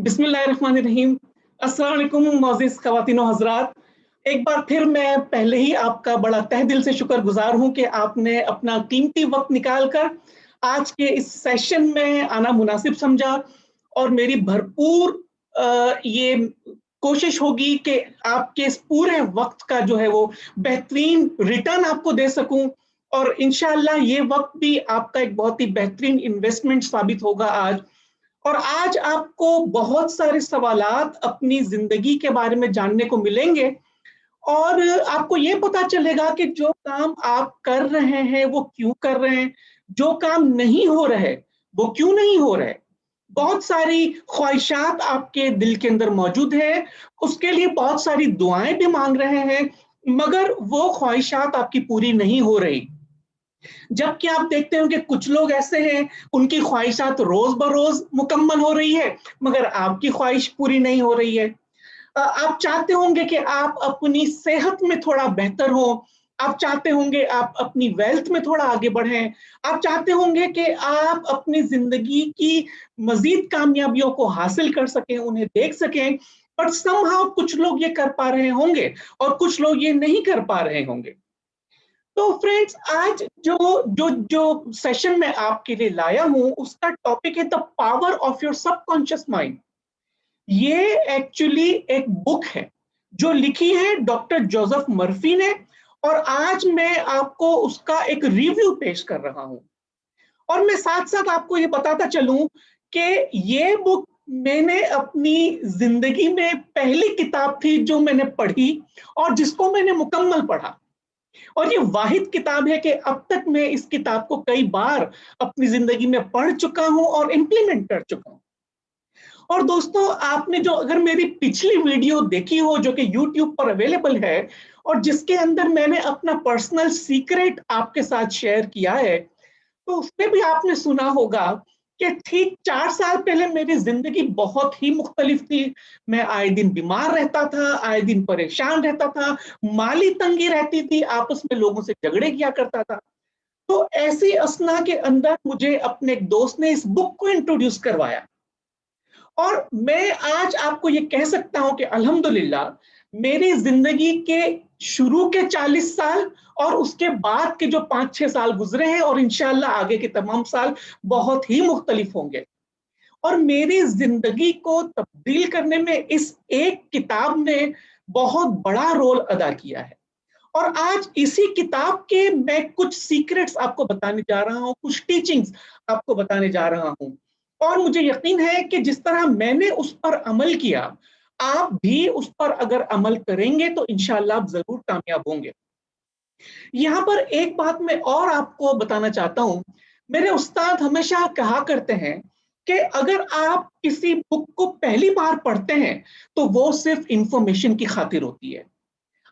बिस्मिल्लाहिर्रहमानिर्रहीम। अस्सलाम वालेकुम मोअज़्ज़िज़ ख़वातीन व हज़रात। एक बार फिर मैं पहले ही आपका बड़ा तहे दिल से शुक्रगुज़ार हूँ कि आपने अपना कीमती वक़्त निकाल कर आज के इस सेशन में आना मुनासिब समझा और मेरी भरपूर ये कोशिश होगी कि आपके इस पूरे वक़्त का जो है वो बेहतरीन रिटर्न आपको दे सकूँ और इंशाअल्लाह ये वक़्त भी आपका एक बहुत ही बेहतरीन इन्वेस्टमेंट साबित होगा आज। और आज आपको बहुत सारे सवालात अपनी ज़िंदगी के बारे में जानने को मिलेंगे और आपको ये पता चलेगा कि जो काम आप कर रहे हैं, वो क्यों कर रहे हैं? जो काम नहीं हो रहे, वो क्यों नहीं हो रहे? बहुत सारी ख्वाहिशात आपके दिल के अंदर मौजूद है, उसके लिए बहुत सारी दुआएँ भी माँग रहे हैं, मगर वो ख्वाहिशात आपकी पूरी नहीं हो रही। जबकि आप देखते हो कि कुछ लोग ऐसे हैं, उनकी ख्वाहिशात रोज़-बरोज़ मुकम्मल हो रही है, मगर आपकी ख्वाहिश पूरी नहीं हो रही है। आप चाहते होंगे कि आप अपनी सेहत में थोड़ा बेहतर हों, आप चाहते होंगे आप अपनी वेल्थ में थोड़ा आगे बढ़ें, आप चाहते होंगे कि आप अपनी ज़िंदगी की मज़ीद कामयाबियों को हासिल कर सकें, उन्हें देख सकें, बट समहाउ कुछ लोग ये कर पा रहे होंगे और कुछ लोग ये नहीं कर पा रहे होंगे। तो फ्रेंड्स आज जो जो जो सेशन मैं आपके लिए लाया हूं उसका टॉपिक है the power of your subconscious mind. ये एक्चुअली एक बुक है जो लिखी है डॉक्टर जोसेफ मर्फी ने और आज मैं आपको उसका एक रिव्यू पेश कर रहा हूं। और मैं साथ साथ आपको ये बताता चलूं कि ये बुक मैंने अपनी जिंदगी में पहली किताब थी जो मैंने पढ़ी और जिसको मैंने मुकम्मल पढ़ा। और ये वाहिद किताब है कि अब तक मैं इस किताब को कई बार अपनी जिंदगी में पढ़ चुका हूं और इम्प्लीमेंट कर चुका हूं। और दोस्तों आपने जो अगर मेरी पिछली वीडियो देखी हो जो कि YouTube पर अवेलेबल है और जिसके अंदर मैंने अपना पर्सनल सीक्रेट आपके साथ शेयर किया है, तो उसमें भी आपने सुना होगा कि ठीक 4 साल पहले मेरी जिंदगी बहुत ही मुख्तलिफ थी। मैं आए दिन बीमार रहता था, आए दिन परेशान रहता था, माली तंगी रहती थी, आपस में लोगों से झगड़े किया करता था। तो ऐसी असना के अंदर मुझे अपने एक दोस्त ने इस बुक को इंट्रोड्यूस करवाया और मैं आज आपको ये कह सकता हूं कि अल्हम्दुलिल्लाह मेरी जिंदगी के शुरू के 40 साल और उसके बाद के जो 5-6 साल गुजरे हैं और इंशाअल्लाह आगे के तमाम साल बहुत ही मुख्तलिफ होंगे। और मेरी जिंदगी को तब्दील करने में इस एक किताब ने बहुत बड़ा रोल अदा किया है। और आज इसी किताब के मैं कुछ सीक्रेट्स आपको बताने जा रहा हूं, कुछ टीचिंग्स आपको बताने जा रहा हूं। और मुझे यकीन है कि जिस तरह मैंने उस पर अमल किया, आप भी उस पर अगर अमल करेंगे तो इंशाअल्लाह आप जरूर कामयाब होंगे। यहाँ पर एक बात मैं और आपको बताना चाहता हूँ। मेरे उस्ताद हमेशा कहा करते हैं कि अगर आप किसी बुक को पहली बार पढ़ते हैं, तो वो सिर्फ इंफॉर्मेशन की खातिर होती है।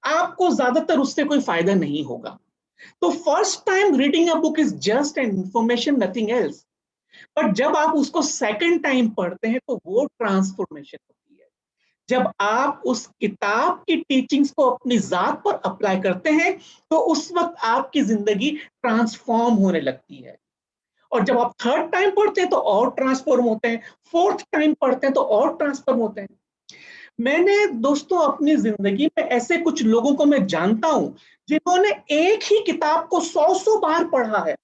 आपको ज्यादातर उससे कोई फायदा नहीं होगा। तो first time reading a book is just an information, nothing else. But जब आप उसको सेकंड टाइम पढ़ते हैं तो वो ट्रांसफॉर्मेशन होती है। जब आप उस किताब की टीचिंग्स को अपनी जात पर अप्लाई करते हैं तो उस वक्त आपकी जिंदगी ट्रांसफॉर्म होने लगती है। और जब आप थर्ड टाइम पढ़ते हैं तो और ट्रांसफॉर्म होते हैं, फोर्थ टाइम पढ़ते हैं तो और ट्रांसफॉर्म होते हैं। मैंने दोस्तों अपनी जिंदगी में ऐसे कुछ लोगों को मैं जानता हूं जिन्होंने एक ही किताब को 100 बार पढ़ा है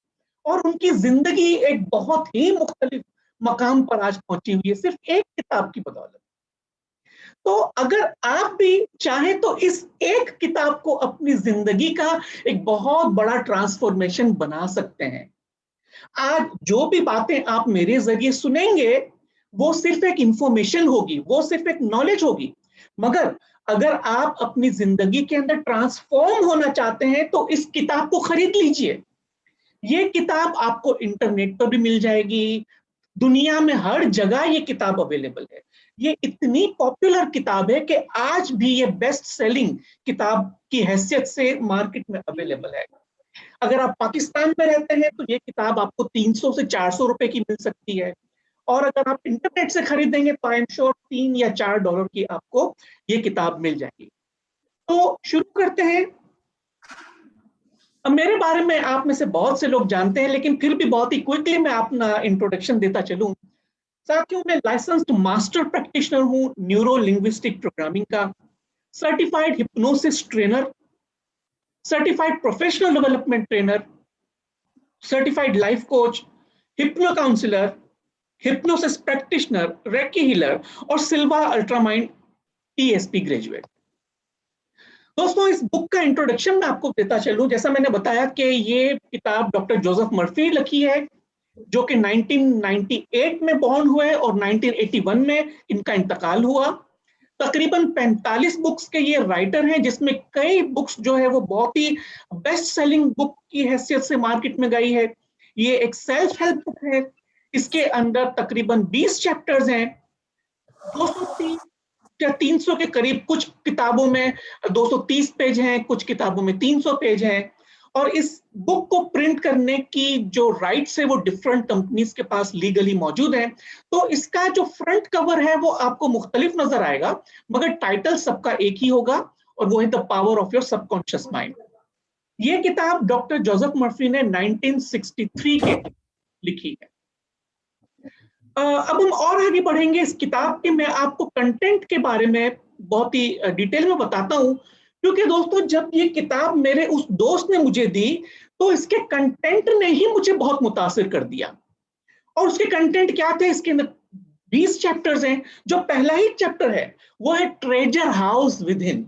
और उनकी जिंदगी एक बहुत ही मुख्तलिफ मकाम पर आज पहुंची हुई है सिर्फ एक किताब की बदौलत। तो अगर आप भी चाहें तो इस एक किताब को अपनी जिंदगी का एक बहुत बड़ा ट्रांसफॉर्मेशन बना सकते हैं। आज जो भी बातें आप मेरे जरिए सुनेंगे वो सिर्फ एक इंफॉर्मेशन होगी, वो सिर्फ एक नॉलेज होगी। मगर अगर आप अपनी जिंदगी के अंदर ट्रांसफॉर्म होना चाहते हैं तो इस किताब को खरीद लीजिए। ये किताब आपको इंटरनेट पर भी मिल जाएगी, दुनिया में हर जगह ये किताब अवेलेबल है। ये इतनी पॉपुलर किताब है कि आज भी ये बेस्ट सेलिंग किताब की हैसियत से मार्केट में अवेलेबल है। अगर आप पाकिस्तान में रहते हैं तो ये किताब आपको 300 से 400 रुपए की मिल सकती है और अगर आप इंटरनेट से खरीदेंगे तो आई एम श्योर $3 या $4 की आपको ये किताब मिल जाएगी। तो शुरू करते हैं। अब मेरे बारे में आप में से बहुत से लोग जानते हैं लेकिन फिर भी बहुत ही क्विकली मैं अपना इंट्रोडक्शन देता चलूं। साथियों, मैं लाइसेंस्ड मास्टर प्रैक्टिशनर हूं न्यूरो लिंग्विस्टिक प्रोग्रामिंग का, certified hypnosis trainer, certified professional development trainer, certified life coach, hypno counsellor, hypnosis practitioner, reiki healer और सिल्वा अल्ट्रामाइंड टीएसपी ग्रेजुएट। दोस्तों, इस बुक का इंट्रोडक्शन मैं आपको देता चलूं। जैसा मैंने बताया कि ये किताब डॉक्टर जोसेफ मर्फी लिखी है, जो कि 1998 में बॉर्न हुए और 1981 में इनका इंतकाल हुआ। तकरीबन 45 बुक्स के ये राइटर हैं, जिसमें कई बुक्स जो है वो बहुत ही बेस्ट सेलिंग बुक की हैसियत से मार्केट में गई है। ये एक सेल्फ हेल्प बुक है। इसके अंदर तकरीबन 20 चैप्टर्स हैं, 230 या 300 के करीब, कुछ किताबों में 230 पेज हैं, कुछ किताबों में 300 पेज हैं। और इस बुक को प्रिंट करने की जो राइट्स है वो डिफरेंट कंपनीज के पास लीगली मौजूद है। तो इसका जो फ्रंट कवर है वो आपको मुख्तलिफ नजर आएगा, मगर टाइटल सबका एक ही होगा, और वो है the power of your subconscious mind. ये किताब डॉक्टर जोसेफ मर्फी ने 1963 के लिखी है। अब हम और आगे बढ़ेंगे इस किताब के। मैं आपको कंटेंट के बारे में बहुत ही डिटेल में बताता हूं, क्योंकि दोस्तों, जब ये किताब मेरे उस दोस्त ने मुझे दी, तो इसके कंटेंट ने ही मुझे बहुत मुतासिर कर दिया। और उसके कंटेंट क्या थे? इसके अंदर 20 चैप्टर्स हैं। जो पहला ही चैप्टर है वो है treasure house with in.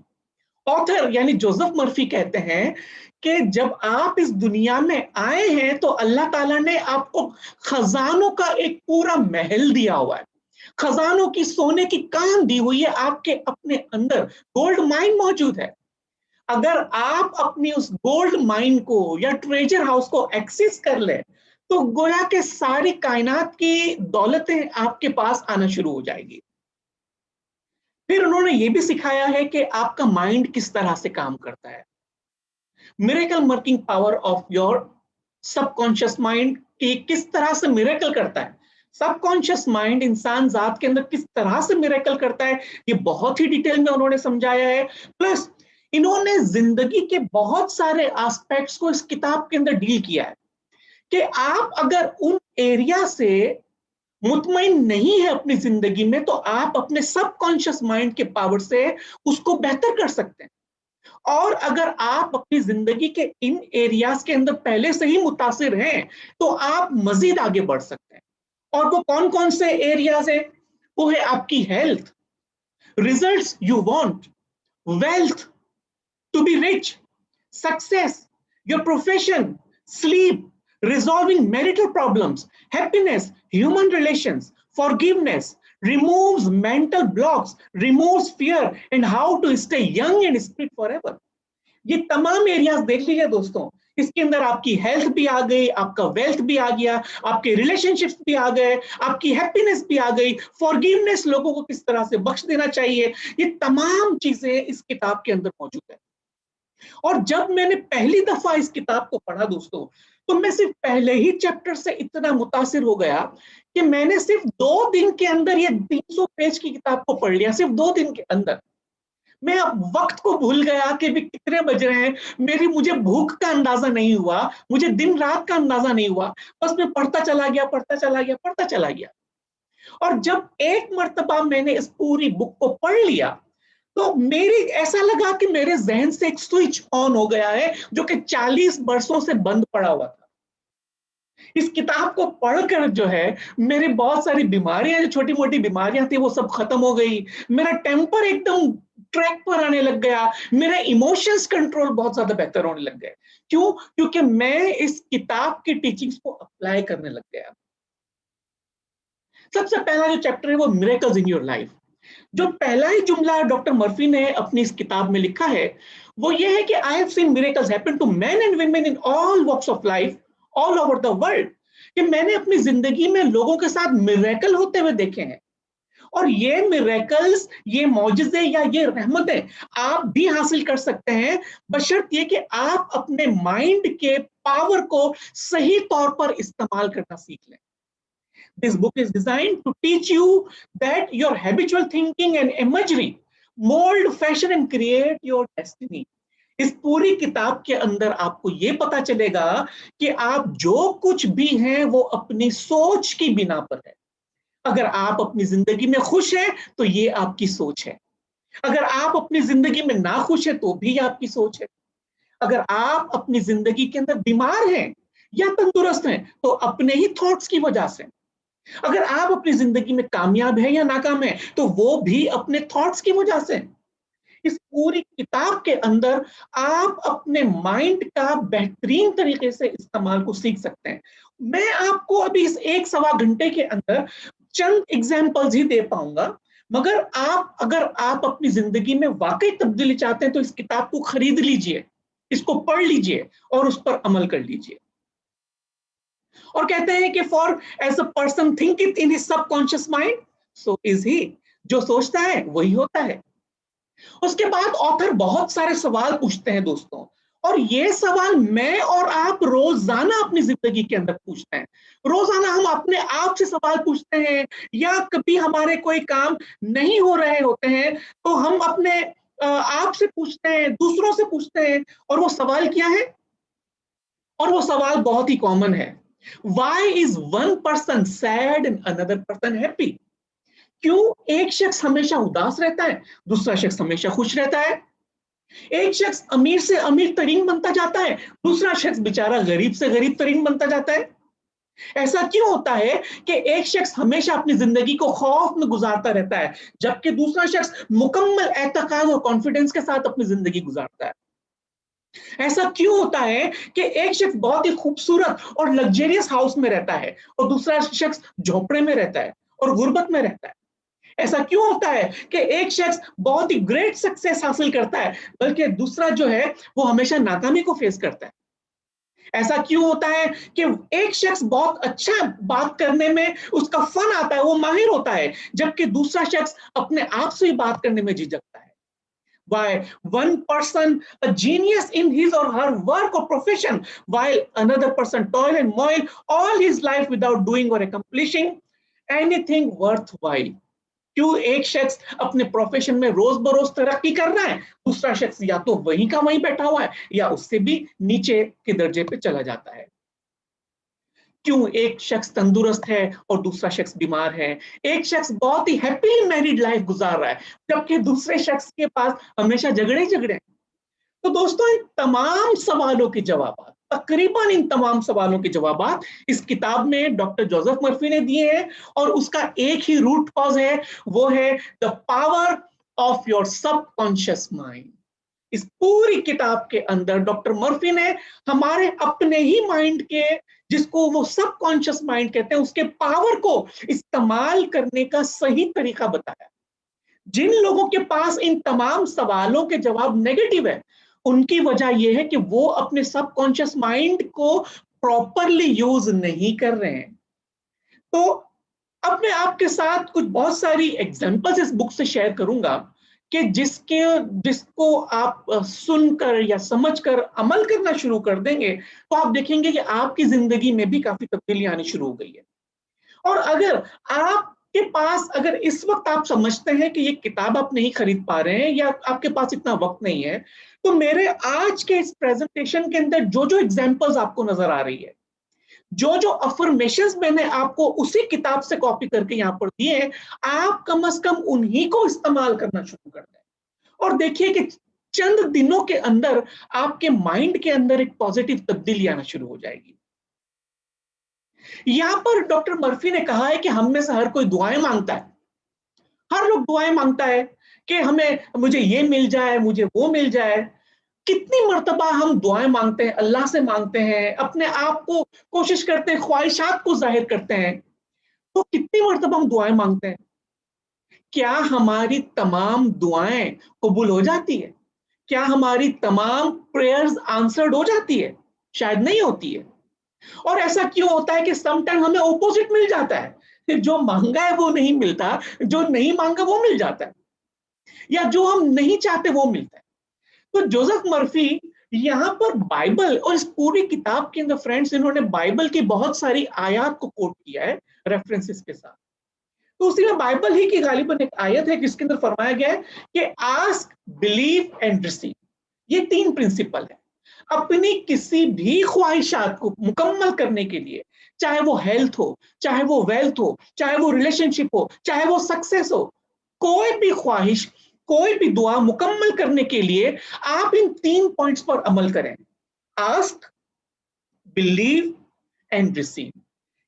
Author यानी जोसेफ मर्फी कहते हैं कि जब आप इस दुनिया में आए हैं तो अल्लाह ताला ने आपको खजानों का एक पूरा महल दिया हुआ है। खजानों की सोने की कान दी हुई है, आपके अपने अंदर गोल्ड माइन मौजूद है। अगर आप अपनी उस गोल्ड माइन को या ट्रेजर हाउस को एक्सेस कर ले, तो गोया के सारी कायनात की दौलतें आपके पास आना शुरू हो जाएगी। फिर उन्होंने ये भी सिखाया है कि आपका माइंड किस तरह से काम करता है। Miracle working power of your subconscious mind की किस तरह से मिरेकल करता है, सबकॉन्शियस माइंड इंसान जात के अंदर किस तरह से मिरेकल करता है, ये बहुत ही डिटेल में उन्होंने समझाया है। प्लस इन्होंने जिंदगी के बहुत सारे एस्पेक्ट्स को इस किताब के अंदर डील किया है कि आप अगर उन एरिया से मुतमईन नहीं है अपनी जिंदगी में, तो आप अपने सबकॉन्शियस माइंड के पावर से उसको बेहतर कर सकते हैं। और अगर आप अपनी जिंदगी के इन एरियाज के अंदर पहले से ही मुतासिर हैं, तो आप मजीद आगे बढ़ सकते हैं। और वो कौन कौन से एरियाज है? वो है आपकी health, results you want, wealth, to be rich, success, your profession, sleep, resolving marital problems, happiness, human relations, forgiveness, removes mental blocks, removes fear, and how to stay young and spirit forever. ये तमाम areas देख लीजिए दोस्तों। इसके अंदर आपकी health भी आ गई, आपका वेल्थ भी आ गया, आपके रिलेशनशिप्स भी आ गए, आपकी हैप्पीनेस भी आ गई, फॉरगिवनेस, लोगों को किस तरह से बख्श देना चाहिए, ये तमाम चीजें इस किताब के अंदर मौजूद है। और जब मैंने पहली दफा इस किताब को पढ़ा दोस्तों, तो मैं सिर्फ पहले ही चैप्टर से इतना मुतासिर हो गया कि मैंने सिर्फ 2 दिन के अंदर ये 300 पेज की किताब को पढ़ लिया। सिर्फ 2 दिन के अंदर मैं अब वक्त को भूल गया कि भी कितने बज रहे हैं। मुझे भूख का अंदाजा नहीं हुआ, मुझे दिन रात का अंदाजा नहीं हुआ। बस मैं पढ़ता चला गया, पढ़ता चला गया, पढ़ता चला गया। और जब एक मर्तबा मैंने इस पूरी बुक को पढ़ लिया, तो मेरी ऐसा लगा कि मेरे जहन से एक स्विच ऑन हो गया है, जो कि 40 वर्षों से बंद पड़ा हुआ था। इस किताब को पढ़कर जो है, मेरी बहुत सारी बीमारियां, जो छोटी मोटी बीमारियां थी, वो सब खत्म हो गई। मेरा टेम्पर एकदम ट्रैक पर आने लग गया। मेरे इमोशंस कंट्रोल बहुत ज्यादा बेहतर होने लग गए। क्यों? क्योंकि मैं इस किताब की टीचिंग्स को अप्लाई करने लग गया। सबसे पहला जो चैप्टर है वो मिरेकल्स इन योर लाइफ। जो पहला ही जुमला डॉक्टर मर्फी ने अपनी इस किताब में लिखा है, वो ये है कि I have seen miracles happen to men and women in all walks of life all over the world. कि मैंने अपनी जिंदगी में लोगों के साथ मिरेकल होते हुए देखे हैं। और ये मिरेकल्स, ये मौजज़े या ये रहमतें आप भी हासिल कर सकते हैं, बशर्ते कि आप अपने माइंड के पावर को सही तौर पर इस्तेमाल करना सीख लें। This book is designed to teach you that your habitual thinking and imagery mold, fashion and create your destiny. इस पूरी किताब के अंदर आपको ये पता चलेगा कि आप जो कुछ भी हैं वो अपनी सोच की बिना पर है। अगर आप अपनी जिंदगी में खुश हैं तो ये आपकी सोच है। अगर आप अपनी जिंदगी में ना खुश है तो भी आपकी सोच है। अगर आप अपनी जिंदगी के अंदर बीमार हैं या तंदुरुस्त हैं तो अपने ही थॉट्स की वजह से। अगर आप अपनी जिंदगी में कामयाब है या नाकाम है तो वो भी अपने थॉट्स की वजह से। इस पूरी किताब के अंदर आप अपने माइंड का बेहतरीन तरीके से इस्तेमाल को सीख सकते हैं। मैं आपको अभी इस 1 सवा घंटे के अंदर चंद एग्जाम्पल्स ही दे पाऊंगा, मगर अगर आप अपनी जिंदगी में वाकई तब्दीली चाहते हैं तो इस किताब को खरीद लीजिए, इसको पढ़ लीजिए और उस पर अमल कर लीजिए। और कहते हैं कि for as a person think it in his subconscious mind, so is he. जो सोचता है वही होता है। उसके बाद ऑथर बहुत सारे सवाल पूछते हैं दोस्तों, और ये सवाल मैं और आप रोजाना अपनी जिंदगी के अंदर पूछते हैं। रोजाना हम अपने आप से सवाल पूछते हैं, या कभी हमारे कोई काम नहीं हो रहे होते हैं तो हम अपने आप से पूछते हैं, दूसरों से पूछते हैं। और वो सवाल क्या है? और वो सवाल बहुत ही कॉमन है। Why is one person sad and another person happy? क्यों एक शख्स हमेशा उदास रहता है, दूसरा शख्स हमेशा खुश रहता है? एक शख्स अमीर से अमीर तरीन बनता जाता है, दूसरा शख्स बेचारा गरीब से गरीब तरीन बनता जाता है। ऐसा क्यों होता है कि एक शख्स हमेशा अपनी जिंदगी को खौफ में गुजारता रहता है, जबकि दूसरा शख्स मुकम्मल एतकाद और कॉन्फिडेंस के साथ अपनी जिंदगी गुजारता है? ऐसा क्यों होता है कि एक शख्स बहुत ही खूबसूरत और लग्जरियस हाउस में रहता है और दूसरा शख्स झोपड़े में रहता है और गुर्बत में रहता है? ऐसा क्यों होता है कि एक शख्स बहुत ही ग्रेट सक्सेस हासिल करता है, बल्कि दूसरा जो है वो हमेशा नाकामी को फेस करता है? ऐसा क्यों होता है कि एक शख्स बहुत अच्छा बात करने में उसका फन आता है, वो माहिर होता है, जबकि दूसरा शख्स अपने आप से ही बात करने में झिझकता है? Why one person a genius in his or her work or profession, while another person toil and moil all his life without doing or accomplishing anything worthwhile? क्यों एक शख्स अपने प्रोफेशन में रोज बरोज तरक्की कर रहा है, दूसरा शख्स या तो वहीं का वहीं बैठा हुआ है या उससे भी नीचे के दर्जे पे चला जाता है? क्यों एक शख्स तंदुरुस्त है और दूसरा शख्स बीमार है? एक शख्स बहुत ही हैप्पीली मैरिड लाइफ गुजार रहा है, जबकि दूसरे शख्स के पास हमेशा झगड़े झगड़े हैं। तो दोस्तों, इन तमाम सवालों के जवाब, तकरीबन इन तमाम सवालों के जवाब इस किताब में डॉक्टर जोसेफ मर्फी ने दिए हैं, और उसका एक ही रूट कॉज है, वो है the power of your subconscious mind. इस पूरी किताब के अंदर डॉक्टर मर्फी ने हमारे अपने ही माइंड के, जिसको वो सबकॉन्शियस माइंड कहते हैं, उसके पावर को इस्तेमाल करने का सही तरीका बताया। जिन लोगों के पास इन तमाम सवालों के जवाब नेगेटिव है, उनकी वजह यह है कि वो अपने सबकॉन्शियस माइंड को प्रॉपरली यूज नहीं कर रहे हैं। तो अब मैं आपके साथ कुछ बहुत सारी एग्जांपल्स इस बुक से शेयर करूंगा कि जिसको आप सुनकर या समझकर अमल करना शुरू कर देंगे तो आप देखेंगे कि आपकी जिंदगी में भी काफी तब्दीली आनी शुरू हो गई है। और अगर आपके पास, अगर इस वक्त आप समझते हैं कि ये किताब आप नहीं खरीद पा रहे हैं या आपके पास इतना वक्त नहीं है, तो मेरे आज के इस प्रेजेंटेशन के अंदर जो जो एग्जांपल्स आपको नजर आ रही है, जो जो अफर्मेशंस मैंने आपको उसी किताब से कॉपी करके यहाँ पर दिए हैं, आप कम से कम उन्हीं को इस्तेमाल करना शुरू कर दें और देखिए कि चंद दिनों के अंदर आपके माइंड के अंदर एक पॉजिटिव तब्दीली आना शुरू हो जाएगी। यहां पर डॉक्टर मर्फी ने कहा है कि हम में से हर कोई दुआएं मांगता है। हर लोग दुआएं मांगता है कि हमें, मुझे ये मिल जाए, मुझे वो मिल जाए। कितनी मर्तबा हम दुआएं मांगते हैं, अल्लाह से मांगते हैं, अपने आप को कोशिश करते हैं, ख्वाहिशात को जाहिर करते हैं। तो कितनी मर्तबा हम दुआएं मांगते हैं? क्या हमारी तमाम दुआएं कबूल हो जाती है? क्या हमारी तमाम प्रेयर्स आंसर्ड हो जाती है? शायद नहीं होती है। और ऐसा क्यों होता है कि समटाइम हमें ऑपोजिट मिल जाता है? जो मांगा है वो नहीं मिलता, जो नहीं मांगा वो मिल जाता है, या जो हम नहीं चाहते वो मिलता है। तो जोसेफ मर्फी यहाँ पर बाइबल और इस पूरी किताब के अंदर फ्रेंड्स, इन्होंने बाइबल की बहुत सारी आयत को कोट किया है रेफरेंसेस के साथ। तो उसी में बाइबल ही की गालिबन एक आयत है जिसके अंदर फरमाया गया है कि आस्क, बिलीव एंड रिसीव। ये 3 प्रिंसिपल है। अपनी किसी भी ख्वाहिशात को मुकम्मल करने के लिए, चाहे वो हेल्थ हो, चाहे वो वेल्थ हो, चाहे वो रिलेशनशिप हो, चाहे वो सक्सेस हो, कोई भी ख्वाहिश, कोई भी दुआ मुकम्मल करने के लिए आप इन 3 पॉइंट्स पर अमल करें। Ask, believe and receive.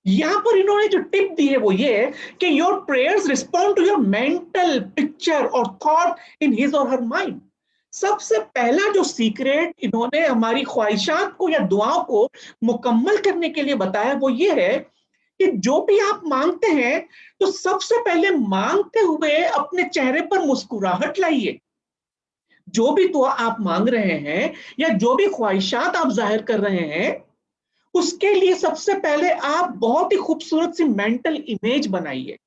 यहां पर इन्होंने जो टिप दी है वो ये है कि your prayers respond to your mental picture और thought in his or her mind. सबसे पहला जो सीक्रेट इन्होंने हमारी ख्वाहिशात को या दुआओं को मुकम्मल करने के लिए बताया वो ये है कि जो भी आप मांगते हैं तो सबसे पहले मांगते हुए अपने चेहरे पर मुस्कुराहट लाइए। जो भी दुआ आप मांग रहे हैं या जो भी ख्वाहिशात आप जाहिर कर रहे हैं उसके लिए सबसे पहले आप बहुत ही खूबसूरत सी मेंटल इमेज बनाइए।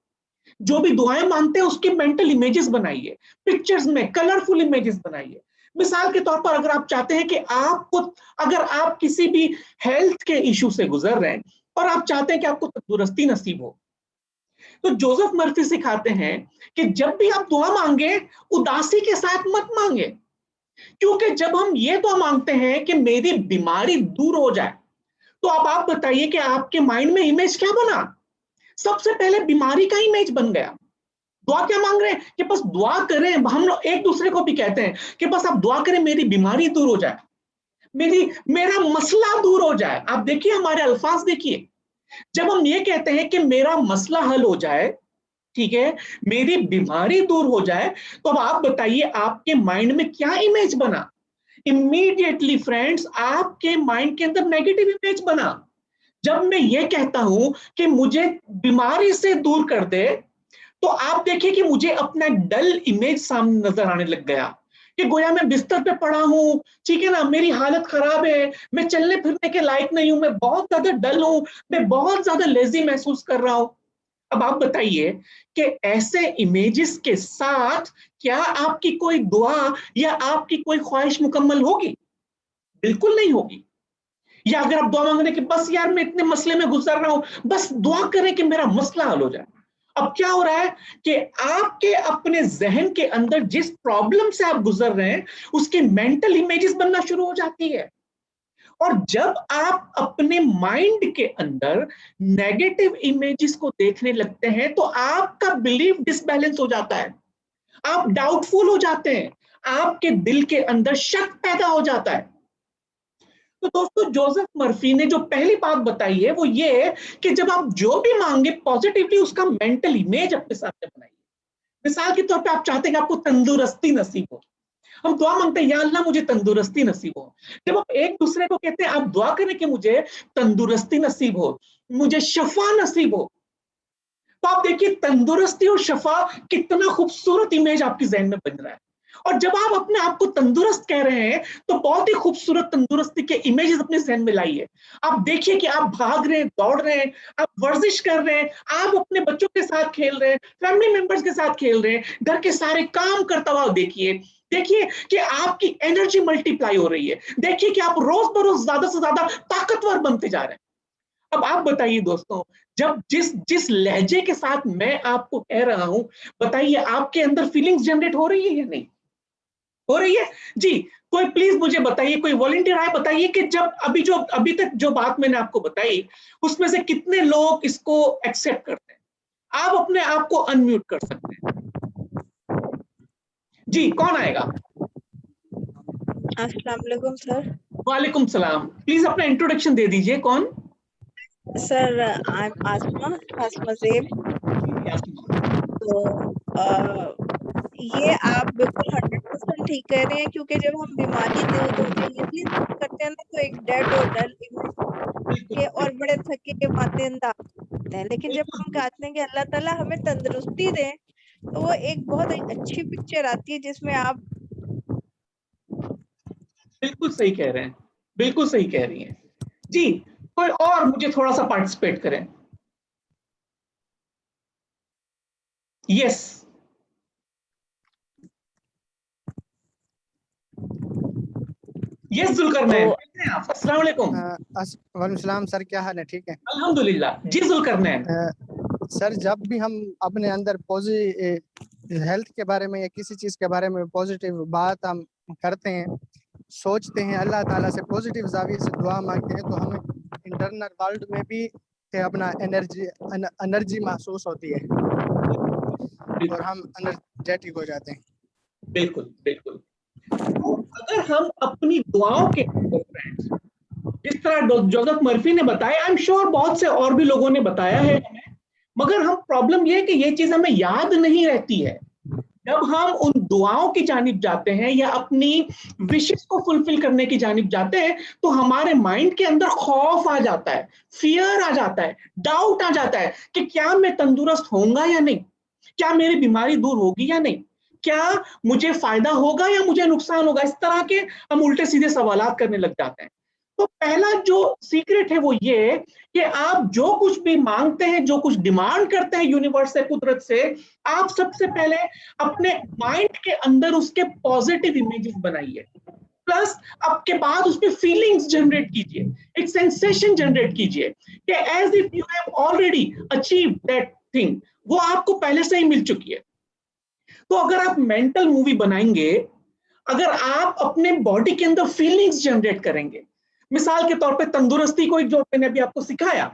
जो भी दुआएं मांगते हैं उसकी मेंटल इमेजेस बनाइए, पिक्चर्स में कलरफुल इमेजेस बनाइए। मिसाल के तौर पर अगर आप चाहते हैं कि आपको, अगर आप किसी भी हेल्थ के इशू से गुजर रहे हैं और आप चाहते हैं कि आपको तंदुरुस्ती नसीब हो, तो जोसेफ मर्फी सिखाते हैं कि जब भी आप दुआ मांगे उदासी के साथ मत मांगे। क्योंकि जब हम ये दुआ मांगते हैं कि मेरी बीमारी दूर हो जाए, तो अब आप बताइए कि आपके माइंड में इमेज क्या बना? सबसे पहले बीमारी का इमेज बन गया। दुआ क्या मांग रहे हैं कि बस दुआ करें, हम लोग एक दूसरे को भी कहते हैं कि बस आप दुआ करें मेरी बीमारी दूर हो जाए, मेरा मसला दूर हो जाए। आप देखिए हमारे अल्फाज देखिए, जब हम ये कहते हैं कि मेरा मसला हल हो जाए, ठीक है, मेरी बीमारी दूर हो जाए, तो अब आप बताइए आपके माइंड में क्या इमेज बना? इमीडिएटली फ्रेंड्स आपके माइंड के अंदर नेगेटिव इमेज बना। जब मैं ये कहता हूं कि मुझे बीमारी से दूर कर दे, तो आप देखिए कि मुझे अपना डल इमेज सामने नजर आने लग गया कि गोया मैं बिस्तर पे पड़ा हूं, ठीक है ना, मेरी हालत खराब है, मैं चलने फिरने के लायक नहीं हूं, मैं बहुत ज्यादा डल हूं, मैं बहुत ज्यादा लेजी महसूस कर रहा हूं। अब आप बताइए कि ऐसे इमेजेस के साथ क्या आपकी कोई दुआ या आपकी कोई ख्वाहिश मुकम्मल होगी? बिल्कुल नहीं होगी। या अगर आप दुआ मांग रहे हैं कि बस यार मैं इतने मसले में गुजर रहा हूं, बस दुआ करें कि मेरा मसला हल हो जाए। अब क्या हो रहा है कि आपके अपने जहन के अंदर जिस प्रॉब्लम से आप गुजर रहे हैं उसकी मेंटल इमेजेस बनना शुरू हो जाती है। और जब आप अपने माइंड के अंदर नेगेटिव इमेजेस को देखने लगते हैं तो आपका बिलीफ डिसबैलेंस हो जाता है, आप डाउटफुल हो जाते हैं, आपके दिल के अंदर शक पैदा हो जाता है। तो दोस्तों जोसेफ मर्फी ने जो पहली बात बताई है वो ये है कि जब आप जो भी मांगे पॉजिटिवली उसका मेंटल इमेज अपने सामने बनाइए। मिसाल के तौर पे आप चाहते हैं कि आपको तंदुरुस्ती नसीब हो, हम दुआ मांगते हैं या अल्लाह मुझे तंदुरुस्ती नसीब हो। जब आप एक दूसरे को कहते हैं आप दुआ करें कि मुझे तंदुरुस्ती नसीब हो, मुझे शफा नसीब हो, तो आप देखिए तंदुरुस्ती और शफा कितना खूबसूरत इमेज आपकी जहन में बन रहा है। और जब आप अपने आप को तंदुरुस्त कह रहे हैं तो बहुत ही खूबसूरत तंदुरुस्ती के इमेजेस अपने जहन में लाइए। आप देखिए कि आप भाग रहे हैं, दौड़ रहे हैं, आप वर्जिश कर रहे हैं, आप अपने बच्चों के साथ खेल रहे हैं, फैमिली मेंबर्स के साथ खेल रहे हैं, घर के सारे काम करता हुआ देखिए। देखिए कि आपकी एनर्जी मल्टीप्लाई हो रही है, देखिए कि आप रोज बरोज ज्यादा से ज्यादा ताकतवर बनते जा रहे हैं। अब आप बताइए दोस्तों, जब जिस जिस लहजे के साथ मैं आपको कह रहा हूं, बताइए आपके अंदर फीलिंग्स जनरेट हो रही है या नहीं हो रही है? जी, कोई प्लीज मुझे बताइए, कोई वॉलंटियर आए बताइए कि जब अभी तक जो बात मैंने आपको बताई उसमें से कितने लोग इसको एक्सेप्ट करते हैं? आप अपने आप को अनम्यूट कर सकते हैं। जी, कौन आएगा? अस्सलाम वालेकुम सर। वालेकुम सलाम। प्लीज अपना इंट्रोडक्शन दे दीजिए, कौन? सर आई एम आसमा ज़ेब। तो ये आप बिल्कुल 100% ठीक कह रहे हैं, क्योंकि जब हम बीमारी ये करते हैं ना तो एक डेड और डल के और बड़े थके माते अंदाज होते हैं, लेकिन जब हम कहते हैं कि अल्लाह ताला हमें तंदुरुस्ती दे तो वो एक बहुत अच्छी पिक्चर आती है जिसमें आप बिल्कुल सही कह रहे हैं, बिल्कुल सही कह रही हैं। जी, कोई और मुझे थोड़ा सा पार्टिसिपेट करें। यस, यस जुल्करनैन, तो कैसे हैं आप? अस्सलाम वालेकुम। वालेकुम सलाम सर, क्या हाल है? ठीक है अल्हम्दुलिल्लाह। जी जुल्करनैन। सर, जब भी हम अपने अंदर पॉजिटिव हेल्थ के बारे में या किसी चीज़ के बारे में पॉजिटिव बात हम करते हैं, सोचते हैं, अल्लाह ताला से पॉजिटिव जाविये से दुआ मांगते हैं, तो हमें इंटरनल वर्ल्ड में भी से अपना एनर्जी महसूस होती है और हम एनर्जेटिक हो जाते हैं। बिल्कुल बिल्कुल। तो अगर हम अपनी दुआओं के फ्रेंड्स, जिस तरह जोसेफ मर्फी ने बताया, आई एम श्योर बहुत से और भी लोगों ने बताया है हमें, मगर हम प्रॉब्लम ये है कि ये चीज हमें याद नहीं रहती है। जब हम उन दुआओं की जानिब जाते हैं या अपनी विशेष को फुलफिल करने की जानिब जाते हैं, तो हमारे माइंड के अंदर खौफ आ जाता है, फियर आ जाता है, डाउट आ जाता है कि क्या मैं तंदुरुस्त होऊंगा या नहीं, क्या मेरी बीमारी दूर होगी या नहीं, क्या मुझे फायदा होगा या मुझे नुकसान होगा। इस तरह के हम उल्टे सीधे सवालात करने लग जाते हैं। तो पहला जो सीक्रेट है वो ये कि आप जो कुछ भी मांगते हैं, जो कुछ डिमांड करते हैं यूनिवर्स से, कुदरत से, आप सबसे पहले अपने माइंड के अंदर उसके पॉजिटिव इमेजेस बनाइए, प्लस आपके बाद उस पर फीलिंग्स जनरेट कीजिए, एक सेंसेशन जनरेट कीजिए कि as if you have already achieve that thing, वो आपको पहले से ही मिल चुकी है। तो अगर आप मेंटल मूवी बनाएंगे, अगर आप अपने बॉडी के अंदर फीलिंग्स जनरेट करेंगे, मिसाल के तौर पे तंदुरुस्ती को, जो मैंने अभी आपको सिखाया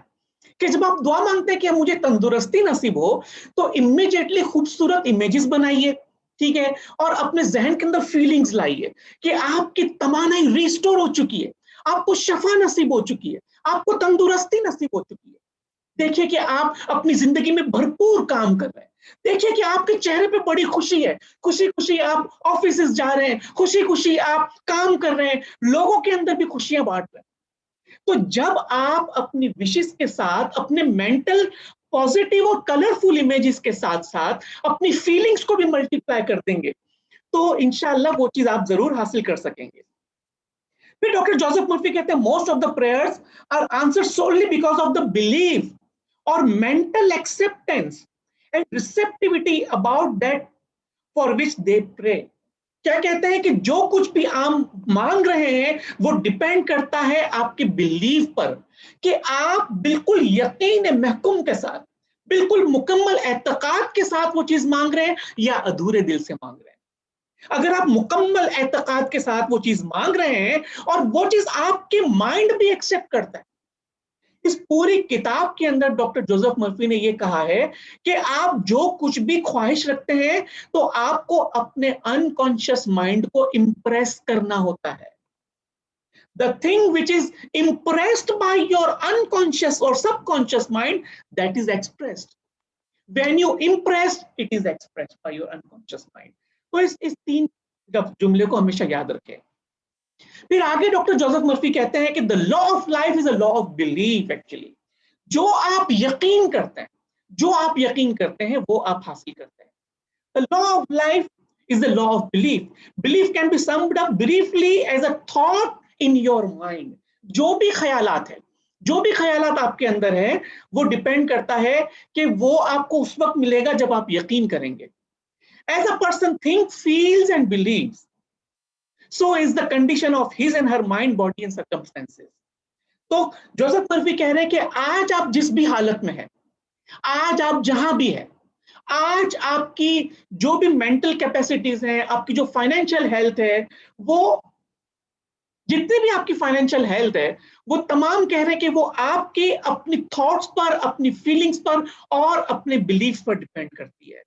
कि जब आप दुआ मांगते हैं कि मुझे तंदुरुस्ती नसीब हो, तो इमीडिएटली खूबसूरत इमेजेस बनाइए, ठीक है, और अपने जहन के अंदर फीलिंग्स लाइए कि आपकी तमानाई रिस्टोर हो चुकी है, आपको शफा नसीब हो चुकी है, आपको तंदुरुस्ती नसीब हो चुकी है। देखिए कि आप अपनी जिंदगी में भरपूर काम कर रहे हैं, देखिए कि आपके चेहरे पे बड़ी खुशी है, खुशी खुशी आप ऑफिस जा रहे हैं, खुशी खुशी आप काम कर रहे हैं, लोगों के अंदर भी खुशियां बांट रहे हैं। तो जब आप अपनी विशेष के साथ अपने मेंटल पॉजिटिव और कलरफुल इमेजेस के साथ साथ अपनी फीलिंग्स को भी मल्टीप्लाई कर देंगे, तो इंशाल्लाह वो चीज आप जरूर हासिल कर सकेंगे। फिर डॉक्टर जोसेफ मर्फी कहते हैं most of the prayers are answered solely because of the belief और mental acceptance and receptivity about that for which they pray. क्या कहते हैं कि जो कुछ भी आप मांग रहे हैं वो डिपेंड करता है आपके बिलीफ पर, कि आप बिल्कुल यकीन महकुम के साथ, बिल्कुल मुकम्मल एतकाद के साथ वो चीज मांग रहे हैं या अधूरे दिल से मांग रहे हैं। अगर आप मुकम्मल एतकाद के साथ वो चीज मांग रहे हैं और वो चीज आपके माइंड भी एक्सेप्ट करता है, इस पूरी किताब के अंदर डॉक्टर जोसेफ मर्फी ने यह कहा है कि आप जो कुछ भी ख्वाहिश रखते हैं तो आपको अपने अनकॉन्शियस माइंड को इंप्रेस करना होता है। The thing which is impressed by your unconscious or subconscious mind, that is expressed. When you impress, it is expressed by your unconscious mind. तो इस तीन जुमले को हमेशा याद रखें। फिर आगे डॉक्टर जोसेफ मर्फी कहते हैं कि the law of life is a law of belief. Actually जो आप यकीन करते हैं, जो आप यकीन करते हैं वो आप हासिल करते हैं। The law of life is the law of belief. Belief can be summed up briefly as a thought in your mind. जो भी ख्यालात है, जो भी ख्यालात आपके अंदर है, वो डिपेंड करता है कि वो आपको उस वक्त मिलेगा जब आप यकीन करेंगे। As a person thinks, feels and believes, so is the condition of his and her mind, body and circumstances. तो जोसेफ मर्फी कह रहे हैं कि आज आप जिस भी हालत में हैं, आज आप जहां भी हैं, आज आपकी जो भी मेंटल कैपेसिटीज हैं, आपकी जो फाइनेंशियल हेल्थ है, वो जितनी भी आपकी फाइनेंशियल हेल्थ है, वो तमाम कह रहे हैं कि वो आपके अपनी थॉट्स पर, अपनी फीलिंग्स पर और अपने बिलीफ्स पर डिपेंड करती है।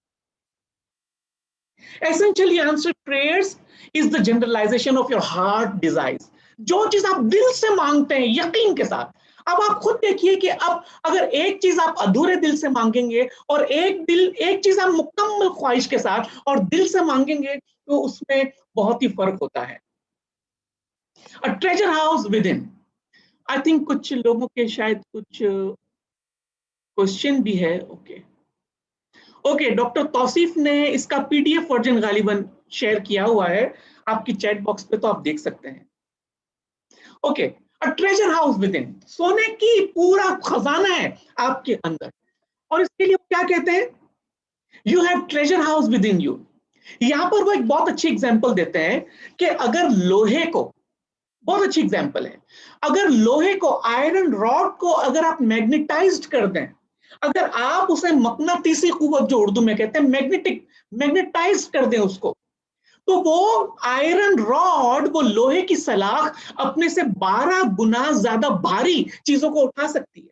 Essentially, answered prayers is the generalization of your heart desires. जो चीज आप दिल से मांगते हैं यकीन के साथ, अब आप खुद देखिए कि अब अगर एक चीज आप अधूरे दिल से मांगेंगे और एक चीज आप मुकम्मल ख्वाहिश के साथ और दिल से मांगेंगे, तो उसमें बहुत ही फर्क होता है। अ treasure house with in, I think कुछ लोगों के शायद कुछ क्वेश्चन भी है। ओके, डॉक्टर तौसीफ ने इसका पीडीएफ वर्जन गालिबन शेयर किया हुआ है आपकी चैट बॉक्स पे, तो आप देख सकते हैं। Okay, a treasure house with in, सोने की पूरा खजाना है आपके अंदर, और इसके लिए क्या कहते हैं, you have treasure house with in you. यहां पर वो एक बहुत अच्छी एग्जांपल देते हैं कि अगर लोहे को, बहुत अच्छी एग्जांपल है, अगर लोहे को, आयरन रॉड को अगर आप मैग्नेटाइज्ड कर दें, अगर आप उसे मकनातीसी कुव्वत जो उर्दू में कहते हैं मैग्नेटाइज कर दें उसको, तो वो आयरन रॉड, वो लोहे की सलाख अपने से 12 गुना ज्यादा भारी चीजों को उठा सकती है।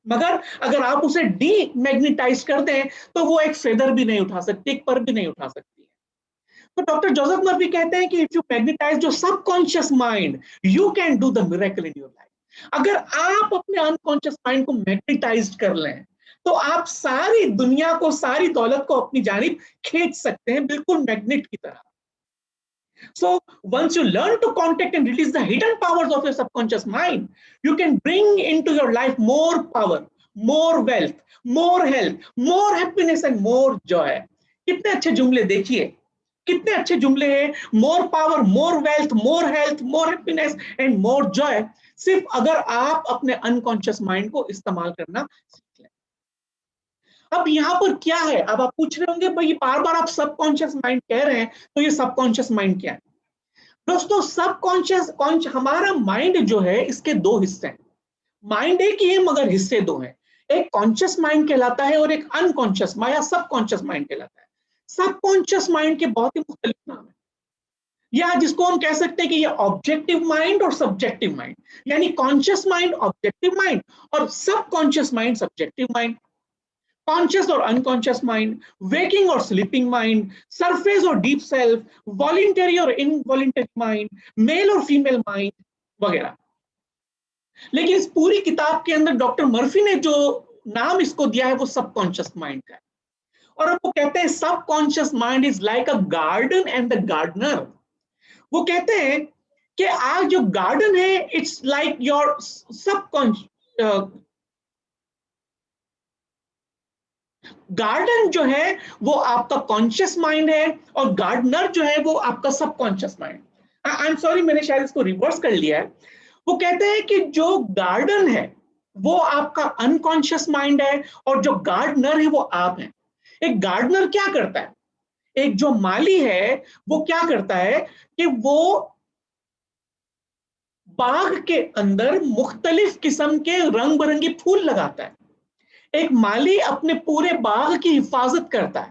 मगर अगर आप उसे डीमैग्नेटाइज कर दें तो वो एक फेदर भी नहीं उठा सकती, एक पर भी नहीं उठा सकती है। तो डॉक्टर जोसेफ मर्फी कहते हैं कि if you magnetise your subconscious mind you can do the miracle in your life. अगर आप अपने अनकॉन्शियस माइंड को मैग्नेटाइज कर लें तो आप सारी दुनिया को, सारी दौलत को अपनी जानिब खींच सकते हैं, बिल्कुल मैग्नेट की तरह। So once you learn to contact and release the hidden powers of your subconscious mind, you can bring into your life more power, more wealth, more health, more happiness and more joy. कितने अच्छे जुमले देखिए, कितने अच्छे जुमले हैं। More power, more wealth, more health, more happiness and more Joy, सिर्फ अगर आप अपने अनकॉन्शियस माइंड को इस्तेमाल करना सीख लें। अब यहाँ पर क्या है, अब आप पूछ रहे होंगे भाई बार बार आप सबकॉन्शियस माइंड कह रहे हैं, तो ये सबकॉन्शियस माइंड क्या है? दोस्तों सबकॉन्शियस हमारा माइंड जो है इसके दो हिस्से हैं। माइंड एक ही है मगर हिस्से दो हैं। एक कॉन्शियस माइंड कहलाता है और एक अनकॉन्शियस या सबकॉन्शियस माइंड कहलाता है। सबकॉन्शियस माइंड के बहुत ही मुख्तलिफ नाम है, या जिसको हम कह सकते हैं कि ये ऑब्जेक्टिव माइंड और सब्जेक्टिव माइंड, यानी कॉन्शियस माइंड ऑब्जेक्टिव माइंड और subconscious mind subjective mind. Conscious और अनकॉन्शियस माइंड, वेकिंग और स्लीपिंग माइंड, सरफेस और डीप सेल्फ, वॉलिंटरी और इनवॉलिंटरी माइंड, मेल और फीमेल माइंड वगैरह। लेकिन इस पूरी किताब के अंदर डॉक्टर मर्फी ने जो नाम इसको दिया है वो सबकॉन्शियस माइंड का है। और अब वो कहते हैं subconscious mind is like a garden and the gardener. वो कहते हैं कि आज जो गार्डन है it's like your subconscious, garden जो है वो आपका कॉन्शियस माइंड है और गार्डनर जो है वो आपका subconscious mind. I am sorry, मैंने शायद इसको रिवर्स कर लिया है। वो कहते हैं कि जो गार्डन है वो आपका अनकॉन्शियस माइंड है और जो गार्डनर है वो आप हैं। एक गार्डनर क्या करता है, एक जो माली है वो क्या करता है कि वो बाग के अंदर मुख्तलिफ किस्म के रंग बिरंगे फूल लगाता है। एक माली अपने पूरे बाग की हिफाजत करता है,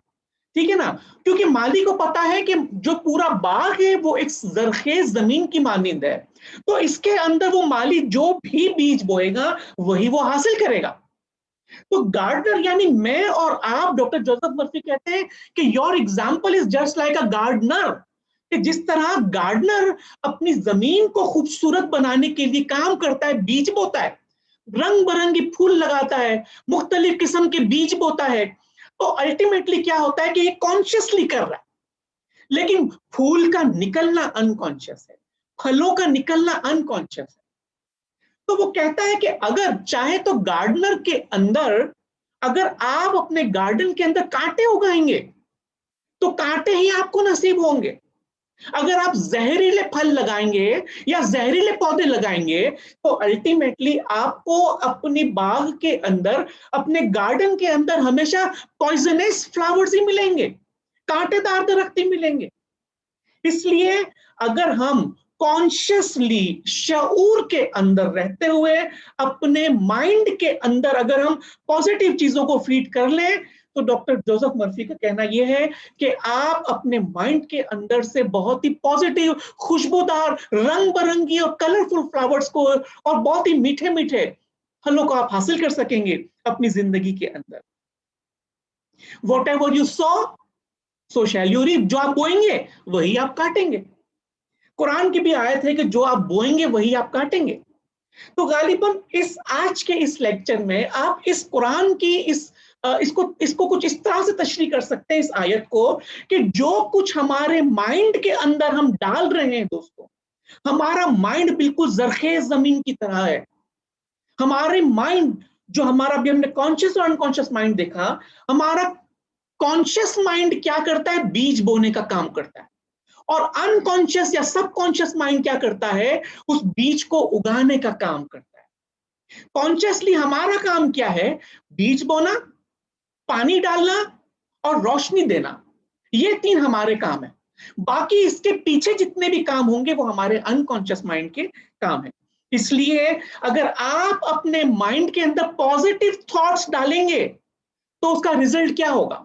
ठीक है ना, क्योंकि माली को पता है कि जो पूरा बाग है वो एक जरखेज जमीन की मानिंद है, तो इसके अंदर वो माली जो भी बीज बोएगा वही वो हासिल करेगा। तो गार्डनर यानी मैं और आप, डॉक्टर जोसेफ मर्फी कहते हैं कि your example is just like a gardener, कि जिस तरह गार्डनर अपनी जमीन को खूबसूरत बनाने के लिए काम करता है, बीज बोता है, रंग बिरंगी फूल लगाता है, मुख्तलिफ किस्म के बीज बोता है, तो अल्टीमेटली क्या होता है कि ये कॉन्शियसली कर रहा है। लेकिन फूल का निकलना अनकॉन्शियस है, फलों का निकलना अनकॉन्शियस है। तो वो कहता है कि अगर चाहे तो गार्डनर के अंदर, अगर आप अपने गार्डन के अंदर कांटे उगाएंगे तो कांटे ही आपको नसीब होंगे। अगर आप जहरीले फल लगाएंगे या जहरीले पौधे लगाएंगे तो अल्टीमेटली आपको अपनी बाग के अंदर, अपने गार्डन के अंदर हमेशा पॉइजनस फ्लावर्स ही मिलेंगे, कांटेदार दरख्त ही मिलेंगे। इसलिए अगर हम कॉन्शियसली, शऊर के अंदर रहते हुए अपने माइंड के अंदर अगर हम पॉजिटिव चीजों को फीड कर लें, तो डॉक्टर जोसेफ मर्फी का कहना यह है कि आप अपने माइंड के अंदर से बहुत ही पॉजिटिव, खुशबूदार, रंग बिरंगी और कलरफुल फ्लावर्स को और बहुत ही मीठे मीठे फलों को आप हासिल कर सकेंगे अपनी जिंदगी के अंदर। Whatever you sow so shall you reap. जो आप बोएंगे वही आप काटेंगे। कुरान की भी आयत है कि जो आप बोएंगे वही आप काटेंगे। तो गालिबन इस आज के इस लेक्चर में आप इस कुरान की इसको कुछ इस तरह से तशरीह कर सकते हैं इस आयत को, कि जो कुछ हमारे माइंड के अंदर हम डाल रहे हैं दोस्तों, हमारा माइंड बिल्कुल जरखेज जमीन की तरह है। हमारे माइंड जो हमारा, अभी हमने कॉन्शियस और अनकॉन्शियस माइंड देखा, हमारा कॉन्शियस माइंड क्या करता है, बीज बोने का काम करता है, और अनकॉन्शियस या सबकॉन्शियस माइंड क्या करता है, उस बीज को उगाने का काम करता है। कॉन्शियसली हमारा काम क्या है, बीज बोना, पानी डालना और रोशनी देना, ये तीन हमारे काम है। बाकी इसके पीछे जितने भी काम होंगे वो हमारे अनकॉन्शियस माइंड के काम है। इसलिए अगर आप अपने माइंड के अंदर पॉजिटिव थॉट्स डालेंगे तो उसका रिजल्ट क्या होगा,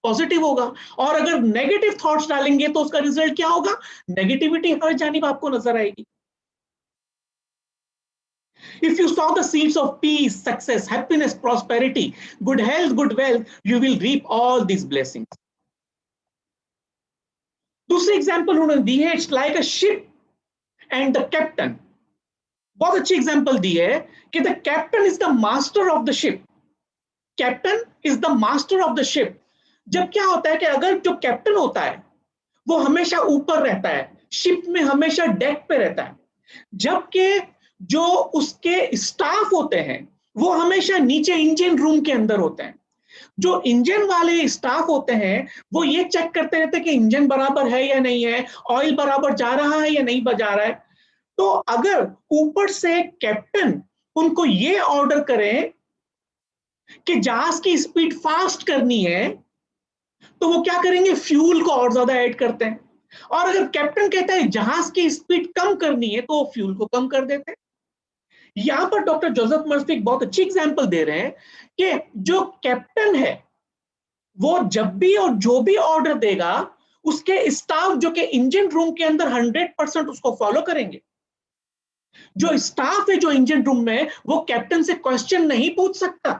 पॉजिटिव होगा, और अगर नेगेटिव थॉट्स डालेंगे तो उसका रिजल्ट क्या होगा, नेगेटिविटी हर जानिब आपको नजर आएगी। If you sow the seeds of peace, success, happiness, prosperity, good health, good wealth, you will reap all these blessings. दूसरी एग्जाम्पल उन्होंने दी है, it's like a ship and the captain. बहुत अच्छी एग्जाम्पल दी है कि the captain is the master of the ship. Captain is the master of the ship. जब क्या होता है कि अगर जो कैप्टन होता है वो हमेशा ऊपर रहता है, शिप में हमेशा डेक पे रहता है, जबकि जो उसके स्टाफ होते हैं वो हमेशा नीचे इंजन रूम के अंदर होते हैं। जो इंजन वाले स्टाफ होते हैं वो ये चेक करते रहते हैं कि इंजन बराबर है या नहीं है, ऑयल बराबर जा रहा है या नहीं जा रहा है। तो अगर ऊपर से कैप्टन उनको ये ऑर्डर करें कि जहाज की स्पीड फास्ट करनी है, तो वो क्या करेंगे, फ्यूल को और ज्यादा ऐड करते हैं। और अगर कैप्टन कहता है जहाज की स्पीड कम करनी है, तो वो फ्यूल को कम कर देते हैं। यहां पर डॉक्टर जोसेफ मर्फी एक बहुत अच्छी एग्जांपल दे रहे हैं कि जो कैप्टन है वो जब भी और जो भी ऑर्डर देगा, उसके स्टाफ जो कि इंजन रूम के अंदर 100% उसको फॉलो करेंगे। जो स्टाफ है जो इंजन रूम में, वो कैप्टन से क्वेश्चन नहीं पूछ सकता।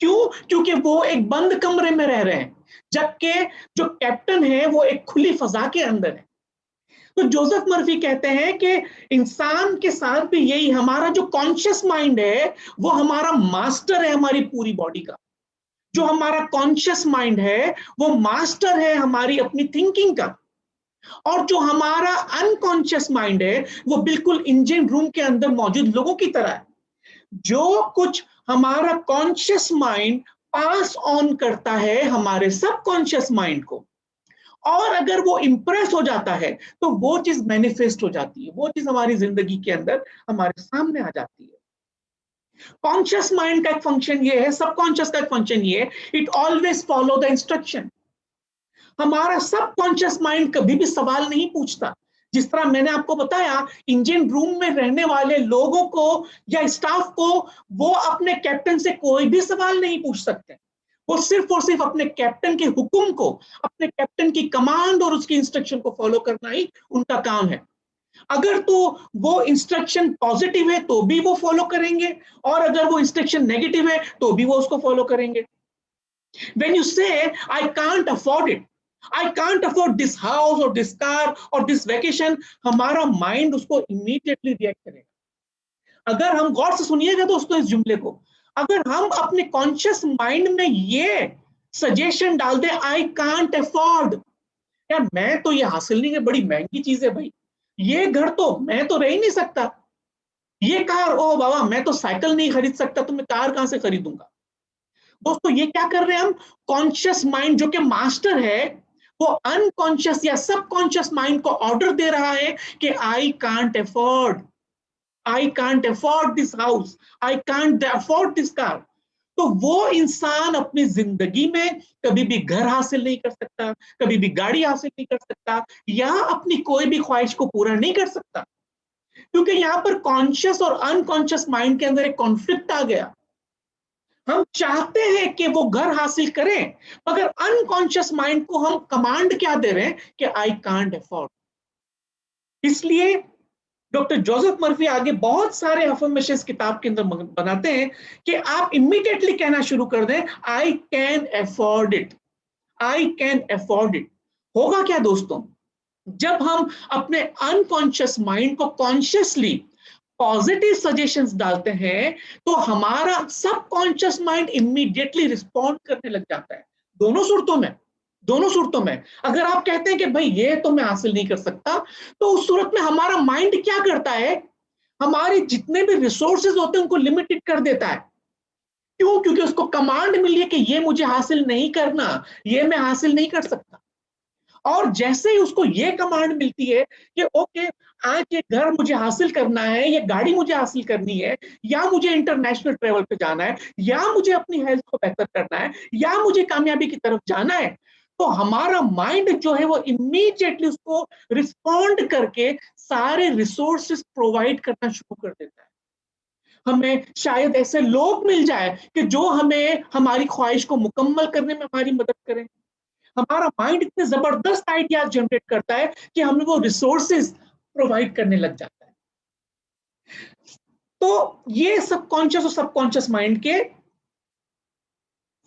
क्यों? क्योंकि वो एक बंद कमरे में रह रहे हैं, जबकि जो कैप्टन है वो एक खुली फजा के अंदर है। तो जोसेफ मर्फी कहते हैं कि इंसान के साथ भी यही, हमारा जो कॉन्शियस माइंड है वो हमारा मास्टर है हमारी पूरी बॉडी का। जो हमारा कॉन्शियस माइंड है वो मास्टर है हमारी अपनी थिंकिंग का। और जो हमारा अनकॉन्शियस माइंड है वो बिल्कुल इंजन रूम के अंदर मौजूद लोगों की तरह है। जो कुछ हमारा कॉन्शियस माइंड पास ऑन करता है हमारे सबकॉन्शियस माइंड को, और अगर वो इंप्रेस हो जाता है तो वो चीज मैनिफेस्ट हो जाती है, वो चीज हमारी जिंदगी के अंदर हमारे सामने आ जाती है। कॉन्शियस माइंड का एक फंक्शन ये है, सबकॉन्शियस का एक फंक्शन ये है, it always follow the instruction. हमारा सबकॉन्शियस माइंड कभी भी सवाल नहीं पूछता। जिस तरह मैंने आपको बताया, इंजन रूम में रहने वाले लोगों को या स्टाफ को वो अपने कैप्टन से कोई भी सवाल नहीं पूछ सकते। वो सिर्फ और सिर्फ अपने कैप्टन के हुक्म को, अपने कैप्टन की कमांड और उसकी इंस्ट्रक्शन को फॉलो करना ही उनका काम है। अगर तो वो इंस्ट्रक्शन पॉजिटिव है तो भी वो फॉलो करेंगे, और अगर वो इंस्ट्रक्शन नेगेटिव है तो भी वो उसको फॉलो करेंगे। When you say, I can't afford it, I can't afford this house or this car or this vacation, हमारा माइंड उसको इमीडिएटली रिएक्ट करेगा। अगर हम गौर से सुनिएगा दोस्तों इस जुमले को, अगर हम अपने कॉन्शियस माइंड में ये सजेशन डाल दें, आई कांट अफोर्ड, यार मैं तो ये हासिल नहीं है, बड़ी महंगी चीज है भाई, ये घर तो मैं तो रह ही नहीं सकता, ये कार, ओ बाबा मैं तो साइकिल नहीं खरीद सकता, तो मैं कार कहां से खरीदूंगा। दोस्तों ये क्या कर रहे हैं हम, कॉन्शियस माइंड जो कि मास्टर है, वो अनकॉन्शियस या सबकॉन्शियस माइंड को ऑर्डर दे रहा है कि I can't afford, I can't afford this house, I can't afford this car. तो वो इंसान अपनी जिंदगी में कभी भी घर हासिल नहीं कर सकता, कभी भी गाड़ी हासिल नहीं कर सकता, या अपनी कोई भी ख्वाहिश को पूरा नहीं कर सकता, क्योंकि यहाँ पर कॉन्शियस और अनकॉन्शियस माइंड के अंदर एक कॉन्फ्लिक्ट आ गया। हम चाहते हैं कि वो घर हासिल करें, मगर अनकॉन्शियस माइंड को हम कमांड क्या दे रहे हैं कि आई कांट अफोर्ड। इसलिए डॉक्टर जोसेफ मर्फी आगे बहुत सारे अफर्मेशंस किताब के अंदर बनाते हैं कि आप इमीडिएटली कहना शुरू कर दें, I can afford it, I can afford it. होगा क्या दोस्तों, जब हम अपने अनकॉन्शियस माइंड को कॉन्शियसली पॉजिटिव सजेशंस डालते हैं, तो हमारा सबकॉन्शियस माइंड इमीडिएटली रिस्पॉन्ड करने लग जाता है। दोनों सूरतों में, दोनों सूरतों में। अगर आप कहते हैं कि भाई ये तो मैं हासिल नहीं कर सकता, तो उस सूरत में हमारा माइंड क्या करता है, हमारे जितने भी रिसोर्सेज होते हैं उनको लिमिटेड कर देता है। क्यों? क्योंकि उसको कमांड मिली है कि ये मुझे हासिल नहीं करना, ये मैं हासिल नहीं कर सकता। और जैसे ही उसको ये कमांड मिलती है कि ओके, आज ये घर मुझे हासिल करना है, ये गाड़ी मुझे हासिल करनी है, या मुझे इंटरनेशनल ट्रेवल पे जाना है, या मुझे अपनी हेल्थ को बेहतर करना है, या मुझे कामयाबी की तरफ जाना है, तो हमारा माइंड जो है वो इमीडिएटली उसको रिस्पॉन्ड करके सारे रिसोर्सेस प्रोवाइड करना शुरू कर देता है। हमें शायद ऐसे लोग मिल जाए कि जो हमें हमारी ख्वाहिश को मुकम्मल करने में हमारी मदद करें। हमारा माइंड इतने जबरदस्त आइडियाज जनरेट करता है कि हमें वो रिसोर्सेज प्रोवाइड करने लग जाता है। तो ये सबकॉन्शियस और सबकॉन्शियस माइंड के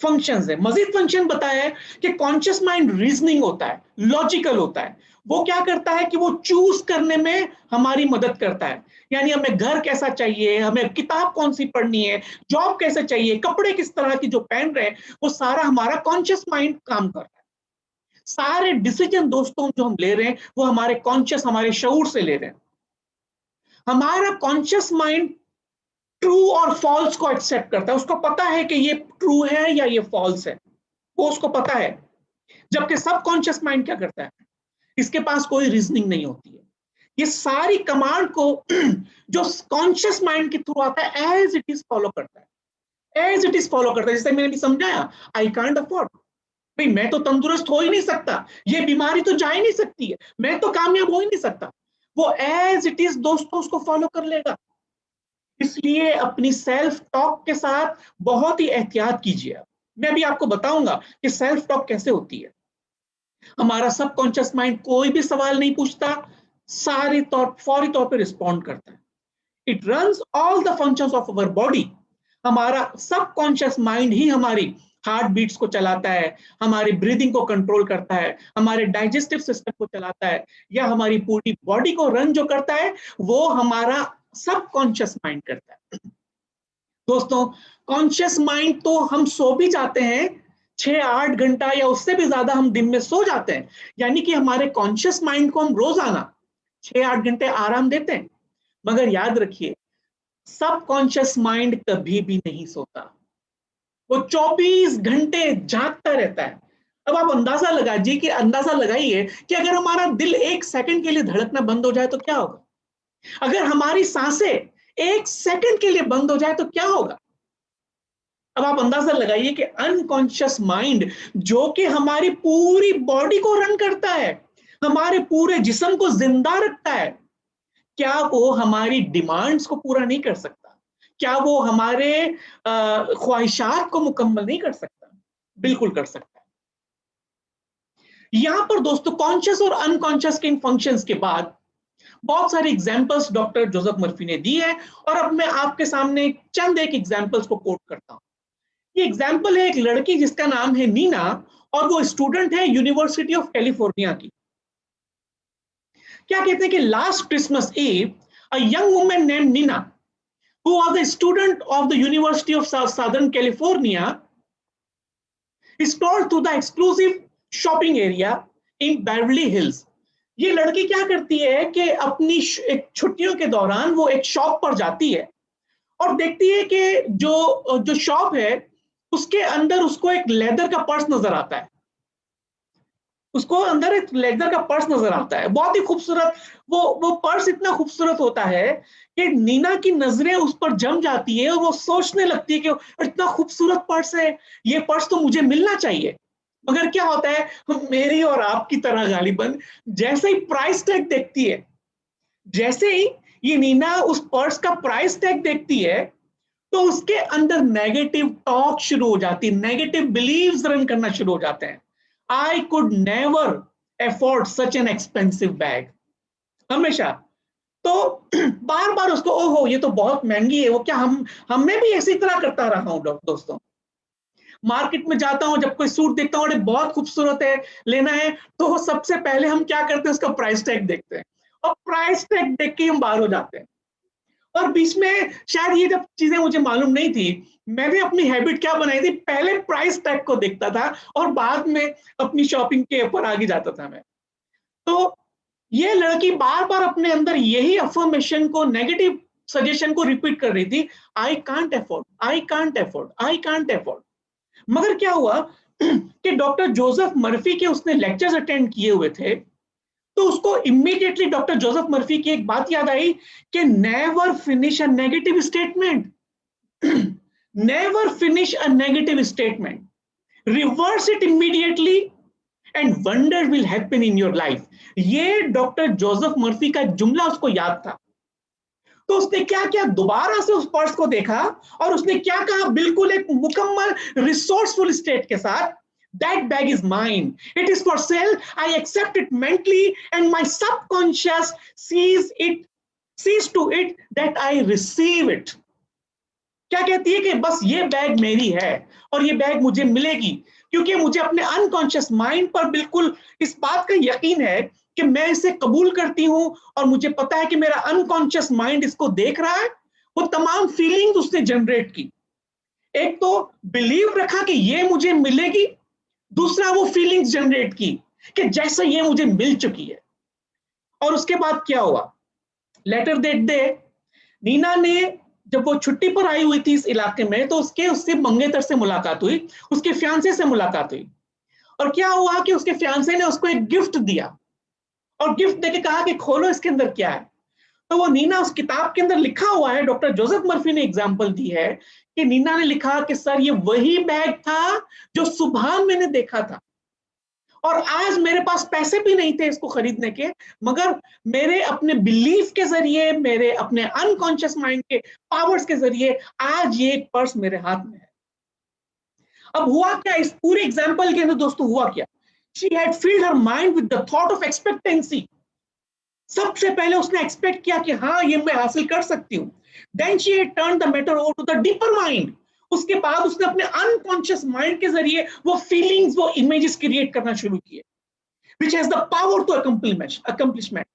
फंक्शंस है। मजीद फंक्शन बताया है कि कॉन्शियस माइंड रीजनिंग होता है, लॉजिकल होता है। वो क्या करता है कि वो चूज करने में हमारी मदद करता है। यानी हमें घर कैसा चाहिए, हमें किताब कौन सी पढ़नी है, जॉब कैसे चाहिए, कपड़े किस तरह की जो पहन रहे हैं, वो सारा हमारा कॉन्शियस माइंड काम कर रहा है। सारे डिसीजन दोस्तों जो हम ले रहे हैं वो हमारे कॉन्शियस, हमारे शऊर से ले रहे हैं। हमारा कॉन्शियस माइंड ट्रू और फॉल्स को एक्सेप्ट करता है, उसको पता है कि ये ट्रू है या ये फॉल्स है, वो उसको पता है। जबकि सबकॉन्शियस माइंड क्या करता है, इसके पास कोई रीजनिंग नहीं होती है। ये सारी कमांड को जो कॉन्शियस माइंड के थ्रू आता है एज इट इज फॉलो करता है, एज इट इज फॉलो करता है। जैसे मैंने भी समझाया, आई कांट अफोर्ड, भाई मैं तो तंदुरुस्त हो ही नहीं सकता, ये बीमारी तो जा ही नहीं सकती है, मैं तो कामयाब हो ही नहीं सकता। वो एज इट इज दोस्तों उसको फॉलो कर लेगा। इसलिए अपनी सेल्फ टॉक के साथ बहुत ही एहतियात कीजिए। मैं भी आपको बताऊंगा कि सेल्फ टॉक कैसे होती है। हमारा सबकॉन्शियस माइंड कोई भी सवाल नहीं पूछता, फौरी तौर पे रिस्पॉन्ड करता है। It runs all the functions of our body. हमारा सबकॉन्शियस माइंड ही हमारी हार्ट बीट्स को चलाता है, हमारी ब्रीदिंग को कंट्रोल करता है, हमारे डाइजेस्टिव सिस्टम को चलाता है, या हमारी पूरी बॉडी को रन जो करता है वो हमारा सबकॉन्शियस माइंड करता है। दोस्तों, कॉन्शियस माइंड तो हम सो भी जाते हैं, 6-8 घंटा या उससे भी ज्यादा हम दिन में सो जाते हैं, यानी कि हमारे कॉन्शियस माइंड को हम रोजाना 6-8 घंटे आराम देते हैं। मगर याद रखिए, सबकॉन्शियस माइंड कभी भी नहीं सोता, वो 24 घंटे जागता रहता है। अब आप अंदाजा लगाइए कि अगर हमारा दिल 1 सेकंड के लिए धड़कना बंद हो जाए तो क्या होगा, अगर हमारी सांसें 1 सेकंड के लिए बंद हो जाए तो क्या होगा। अब आप अंदाजा लगाइए कि अनकॉन्शियस माइंड जो कि हमारी पूरी बॉडी को रन करता है, हमारे पूरे जिस्म को जिंदा रखता है, क्या वो हमारी डिमांड्स को पूरा नहीं कर सकता? क्या वो हमारे ख्वाहिशात को मुकम्मल नहीं कर सकता? बिल्कुल कर सकता है। यहां पर दोस्तों कॉन्शियस और अनकॉन्शियस के इन फंक्शंस के बाद बहुत सारे एग्जांपल्स डॉक्टर जोसेफ मर्फी ने दी है, और अब मैं आपके सामने चंद एक एग्जांपल्स को कोट करता हूं। ये एग्जांपल है एक लड़की जिसका नाम है नीना, और वो स्टूडेंट है यूनिवर्सिटी ऑफ कैलिफोर्निया की। क्या कहते हैं कि last Christmas Eve a young woman named Nina who was a student of the University of Southern California strolled to the exclusive shopping area in Beverly Hills। ये लड़की क्या करती है कि अपनी छुट्टियों के दौरान वो एक शॉप पर जाती है और देखती है कि जो शॉप है उसके अंदर उसको एक लेदर का पर्स नजर आता है, उसको अंदर एक लेदर का पर्स नजर आता है, बहुत ही खूबसूरत। वो पर्स इतना खूबसूरत होता है कि नीना की नजरें उस पर जम जाती है और वो सोचने लगती है कि इतना खूबसूरत पर्स है, ये पर्स तो मुझे मिलना चाहिए। मगर क्या होता है, मेरी और आपकी तरह गालिबन जैसे ही प्राइस टैग देखती है, जैसे ही ये नीना उस पर्स का प्राइस टैग देखती है, तो उसके अंदर नेगेटिव टॉक शुरू हो जाती है, नेगेटिव बिलीव्स रन करना शुरू हो जाते हैं। I could never afford such an expensive bag। हमेशा तो बार बार उसको ओहो ये तो बहुत महंगी है, वो क्या मैं भी इसी तरह करता रहा हूं दोस्तों। मार्केट में जाता हूं, जब कोई सूट देखता हूं, अरे बहुत खूबसूरत है, लेना है, तो सबसे पहले हम क्या करते हैं, उसका प्राइस टैग देखते हैं, और प्राइस टैग देख के हम बाहर हो जाते हैं। और बीच में शायद ये जब चीजें मुझे मालूम नहीं थी, मैंने अपनी हैबिट क्या बनाई थी, पहले प्राइस टैग को देखता था और बाद में अपनी शॉपिंग के ऊपर आगे जाता था मैं। तो ये लड़की बार बार अपने अंदर यही अफर्मेशन को, नेगेटिव सजेशन को रिपीट कर रही थी, I can't afford, I can't afford, I can't afford. मगर क्या हुआ कि डॉक्टर जोसेफ मर्फी के उसने लेक्चर्स अटेंड किए हुए थे, तो उसको इमीडिएटली डॉक्टर जोसेफ मर्फी की एक बात याद आई कि never finish a negative statement, never finish a negative statement, reverse it immediately and wonder will happen in your life. ये डॉक्टर जोसेफ मर्फी का जुमला उसको याद था। तो उसने क्या किया, दोबारा से उस पर्स को देखा और उसने क्या कहा, बिल्कुल एक मुकम्मल रिसोर्सफुल स्टेट के साथ, that bag is mine, it is for sale, I accept it mentally and my subconscious sees it sees to it that I receive it. क्या कहती है कि बस ये बैग मेरी है और ये बैग मुझे मिलेगी, क्योंकि मुझे अपने अनकॉन्शियस माइंड पर बिल्कुल इस बात का यकीन है कि मैं इसे कबूल करती हूं, और मुझे पता है कि मेरा अनकॉन्शियस माइंड इसको देख रहा है। वो तमाम फीलिंग्स उसने जनरेट की। एक तो बिलीव रखा कि ये मुझे मिलेगी, दूसरा वो फीलिंग्स जनरेट की कि जैसे ये मुझे मिल चुकी है। और उसके बाद क्या हुआ, लेटर दैट डे नीना ने, जब वो छुट्टी पर आई हुई थी इस इलाके में, तो उससे मंगेतर से मुलाकात हुई, उसके फियांसे से मुलाकात हुई। और क्या हुआ कि उसके फियांसे ने उसको एक गिफ्ट दिया, और गिफ्ट देके कहा कि खोलो इसके अंदर क्या है। तो वो नीना, उस किताब के अंदर लिखा हुआ है, डॉक्टर जोसेफ मर्फी ने एग्जांपल दी है कि नीना ने लिखा कि सर ये वही बैग था जो सुबह मैंने देखा था, और आज मेरे पास पैसे भी नहीं थे इसको खरीदने के, मगर मेरे अपने बिलीफ के जरिए, मेरे अपने अनकॉन्शियस माइंड के पावर्स के जरिए आज ये एक पर्स मेरे हाथ में है। अब हुआ क्या इस पूरे एग्जाम्पल के अंदर दोस्तों, हुआ क्या, she had field her mind with the thought of expectancy. सबसे पहले उसने एक्सपेक्ट किया कि हाँ ये मैं हासिल कर सकती हूँ। Then she had turn the matter over to the deeper mind. उसके बाद उसने अपने अनकॉन्शियस माइंड के जरिए वो फीलिंग्स, वो इमेजेस क्रिएट करना शुरू किए, which has the power to accomplishment.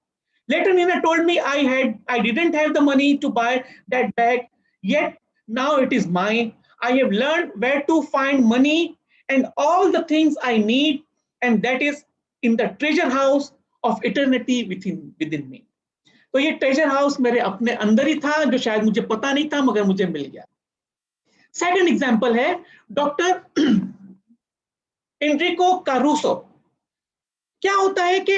Later Nina told me I didn't have the money to buy that bag, yet now it is mine. I have learned where to find money and all the things I need, and that is in the treasure house of eternity within me. तो ये treasure house मेरे अपने अंदर ही था, जो शायद मुझे पता नहीं था मगर मुझे मिल गया। सेकंड एग्जांपल है डॉक्टर एनरिको कारूसो। क्या होता है कि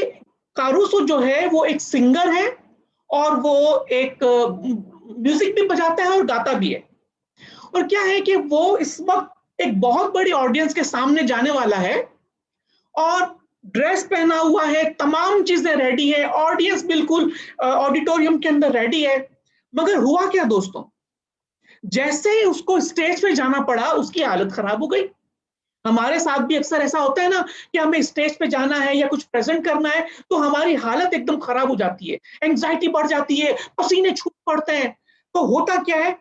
कारूसो जो है वो एक सिंगर है, और वो एक म्यूजिक भी बजाता है और गाता भी है। और क्या है कि वो इस वक्त एक बहुत बड़ी ऑडियंस के सामने जाने वाला है, और ड्रेस पहना हुआ है, तमाम चीजें रेडी है, ऑडियंस बिल्कुल ऑडिटोरियम के अंदर रेडी है। मगर हुआ क्या दोस्तों, जैसे ही उसको स्टेज पे जाना पड़ा उसकी हालत खराब हो गई। हमारे साथ भी अक्सर ऐसा होता है ना कि हमें स्टेज पे जाना है या कुछ प्रेजेंट करना है, तो हमारी हालत एकदम खराब हो जाती है, एंजाइटी बढ़ जाती है, पसीने छूट पड़ते हैं। तो होता क्या है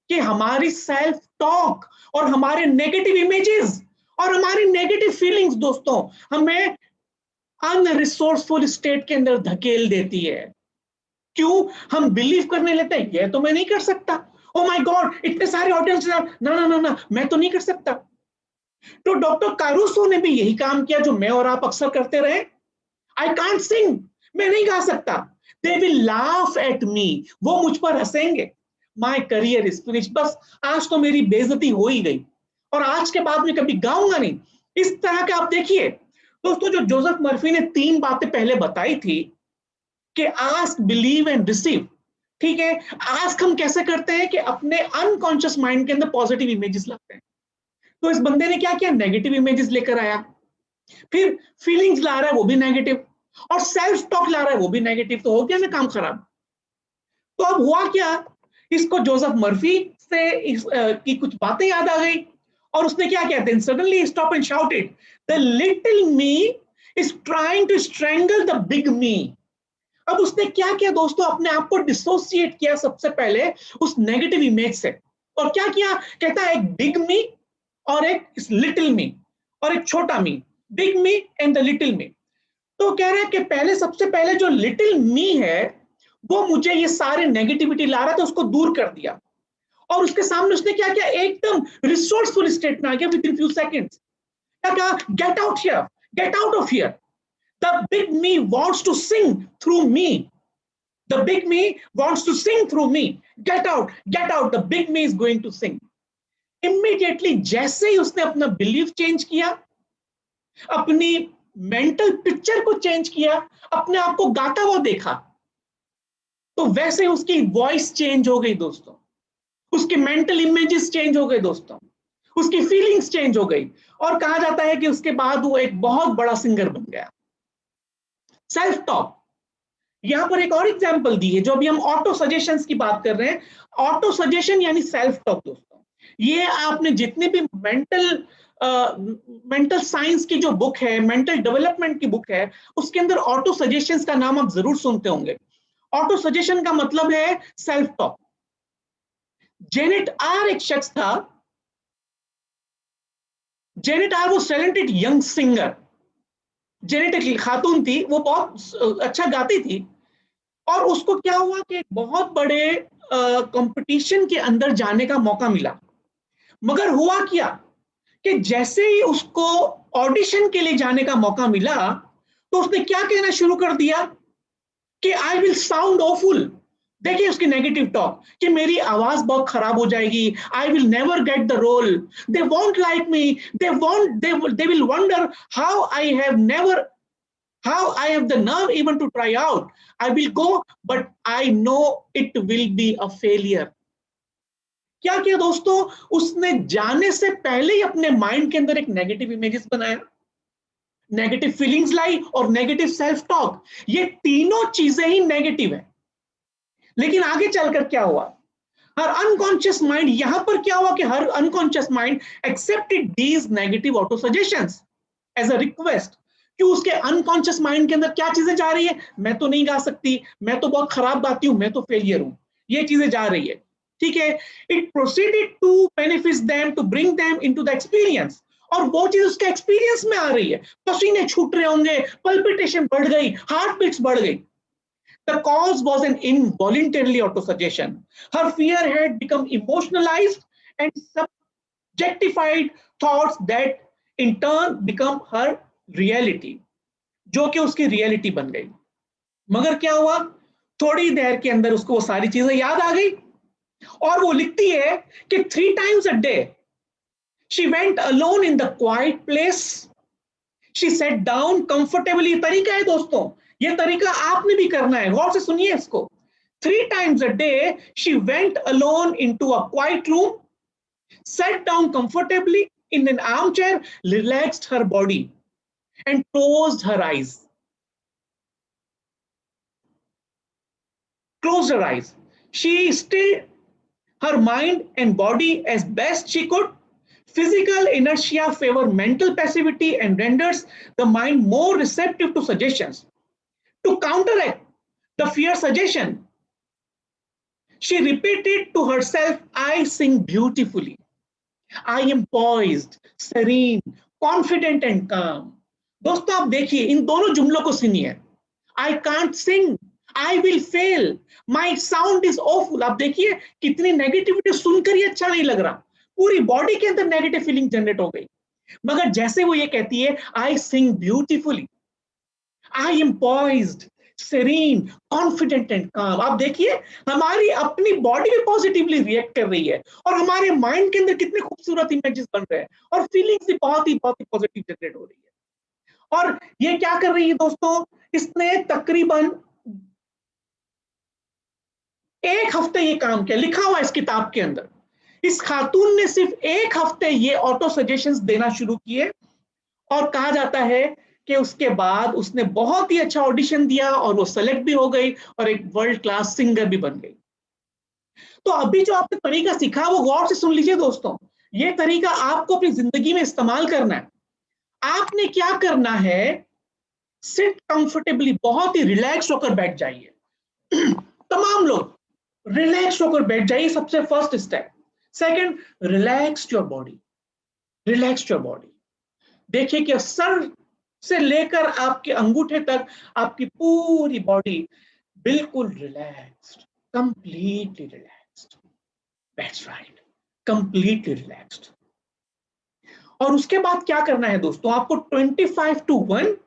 कि हमारी सेल्फ टॉक और हमारे नेगेटिव इमेजेस और हमारी नेगेटिव फीलिंग्स दोस्तों हमें अनरिसोर्सफुल स्टेट के अंदर धकेल देती है। क्यों? हम बिलीव करने लेते हैं ये तो मैं नहीं कर सकता, ओ माय गॉड इतने सारे ऑडियंस, ना ना ना ना मैं तो नहीं कर सकता। तो डॉक्टर कारूसो ने भी यही काम किया जो मैं और आप अक्सर करते रहे। आई कांट सिंग, मैं नहीं गा सकता। They will laugh at me, वो मुझ पर हंसेंगे। माय करियर इज फिनिश, बस आज तो मेरी बेइज्जती हो ही गई, और आज के बाद में कभी गाऊंगा नहीं। इस तरह के आप देखिए दोस्तों, जो जोसेफ मर्फी ने 3 बातें पहले बताई थी कि आस्क, बिलीव एंड रिसीव। ठीक है, आस्क हम कैसे करते हैं कि अपने अनकॉन्शियस माइंड के अंदर पॉजिटिव इमेजेस लाते हैं। तो इस बंदे ने क्या किया, नेगेटिव इमेजेस लेकर आया, फिर फीलिंग्स ला रहा है वो भी नेगेटिव, और सेल्फ टॉक ला रहा है वो भी नेगेटिव, तो हो गया ना काम खराब। तो अब हुआ क्या, इसको जोसेफ मर्फी से की कुछ बातें याद आ गई, और उसने क्या किया, then suddenly stop and shouted, the little me is trying to strangle the big me. अब उसने क्या किया दोस्तों, अपने आप को डिसोसिएट किया सबसे पहले उस नेगेटिव इमेज से, और क्या किया, कहता है एक बिग मी और एक लिटिल मी और एक छोटा me, big me and the little me. तो कह रहा है कि पहले, सबसे पहले जो लिटिल मी है वो मुझे ये सारे नेगेटिविटी ला रहा था, उसको दूर कर दिया, और उसके सामने उसने क्या किया, एकदम रिसोर्सफुल स्टेट में आ गया विद इन फ्यू सेकंड्स। क्या कहा, get out here, get out of here, the big me wants to sing through me, the big me wants to sing through me, get out, get out, the big me is going to sing. Immediately जैसे ही उसने अपना belief change किया, अपनी mental picture को change किया, अपने आप को गाता हुआ देखा, तो वैसे उसकी वॉइस चेंज हो गई दोस्तों, उसके मेंटल इमेजेस चेंज हो गए दोस्तों, उसकी फीलिंग्स चेंज हो गई, और कहा जाता है कि उसके बाद वो एक बहुत बड़ा सिंगर बन गया। सेल्फ टॉक, यहां पर एक और एग्जांपल दी है, जो अभी हम ऑटो सजेशंस की बात कर रहे हैं। ऑटो सजेशन यानी सेल्फ टॉक दोस्तों, ये आपने जितने भी मेंटल साइंस की जो बुक है, मेंटल डेवलपमेंट की बुक है, उसके अंदर ऑटो सजेशंस का नाम आप जरूर सुनते होंगे। ऑटो सजेशन का मतलब है सेल्फ टॉक। जेनेट आर एक शख्स था, जेनेट आर वो टैलेंटेड यंग सिंगर। जेनेट एक खातून थी, वो बहुत अच्छा गाती थी, और उसको क्या हुआ कि एक बहुत बड़े कंपटीशन के अंदर जाने का मौका मिला। मगर हुआ क्या कि जैसे ही उसको ऑडिशन के लिए जाने का मौका मिला, तो उसने क्या कहना शुरू कर दिया कि आई विल साउंड ऑफुल। देखिए उसकी नेगेटिव टॉक कि मेरी आवाज बहुत खराब हो जाएगी, I will never get the role, they won't like me, they will wonder how I have never, how I have the nerve even to try out. I will go, but I know it will be a failure. क्या किया दोस्तों, उसने जाने से पहले ही अपने mind के अंदर एक नेगेटिव इमेजेस बनाया, नेगेटिव फीलिंग्स लाई और नेगेटिव सेल्फ टॉक। ये तीनों चीजें ही नेगेटिव है। लेकिन आगे चलकर क्या हुआ, हर अनकॉन्शियस माइंड, यहां पर क्या हुआ कि हर unconscious mind accepted these negative auto suggestions as a request. कि उसके अनकॉन्शियस माइंड के अंदर क्या चीजें जा रही है, मैं तो नहीं गा सकती, मैं तो बहुत खराब गाती हूं, मैं तो फेलियर हूं, ये चीजें जा रही है। ठीक है, it proceeded to benefit them, to bring them into the experience, और वो चीज उसके एक्सपीरियंस में आ रही है। पसीने छूट रहे होंगे, पल्पिटेशन बढ़ गई, हार्ट बीट्स बढ़ गई। The cause was an involuntary autosuggestion. Her fear had become emotionalized and subjectified thoughts that in turn become her reality, जो कि उसकी रियलिटी बन गई। मगर क्या हुआ, थोड़ी देर के अंदर उसको वो सारी चीजें याद आ गई, और वो लिखती है कि 3 times a day she went alone in the quiet place, she sat down comfortably। तरीका है दोस्तों, ये तरीका आपने भी करना है, गौर से सुनिए इसको। 3 times a day she went alone into a quiet room, sat down comfortably in an armchair, relaxed her body and closed her eyes. Closed her eyes. She stilled her mind and body as best she could. Physical inertia favors mental passivity and renders the mind more receptive to suggestions. To counteract the fear suggestion, she repeated to herself, I sing beautifully. I am poised, serene, confident and calm. दोस्तों आप देखिए इन दोनों जुमलों को सुनिए। I can't sing, I will fail, my sound is awful। आप देखिए कितनी negativity, सुनकर ही अच्छा नहीं लग रहा, पूरी बॉडी के अंदर नेगेटिव फीलिंग जनरेट हो गई। मगर जैसे वो ये कहती है, I sing beautifully, I am poised, serene, confident and calm, आप देखिए हमारी अपनी बॉडी भी पॉजिटिवली रिएक्ट कर रही है, और हमारे माइंड के अंदर कितने खूबसूरत इमेजेस बन रहे हैं, और फीलिंग्स भी बहुत ही पॉजिटिव जनरेट हो रही है। और ये क्या कर रही है दोस्तों, इसने तकरीबन 1 हफ्ते ये काम किया, लिखा हुआ इस किताब के अंदर। इस खातून ने सिर्फ 1 हफ्ते ये ऑटो सजेशंस देना शुरू किए, और कहा जाता है कि उसके बाद उसने बहुत ही अच्छा ऑडिशन दिया, और वो सेलेक्ट भी हो गई, और एक वर्ल्ड क्लास सिंगर भी बन गई। तो अभी जो आपने तरीका सीखा वो गौर से सुन लीजिए दोस्तों, ये तरीका आपको अपनी जिंदगी में इस्तेमाल करना है। आपने क्या करना है, सिट कंफर्टेबली, बहुत ही रिलैक्स होकर बैठ जाइए। तमाम लोग रिलैक्स होकर बैठ जाइए, सबसे first step. Second, relax your body, relax your body. देखिए कि सर से लेकर आपके अंगूठे तक आपकी पूरी बॉडी बिल्कुल relaxed, completely relaxed. That's right, completely relaxed. और उसके बाद क्या करना है दोस्तों, आपको 25-1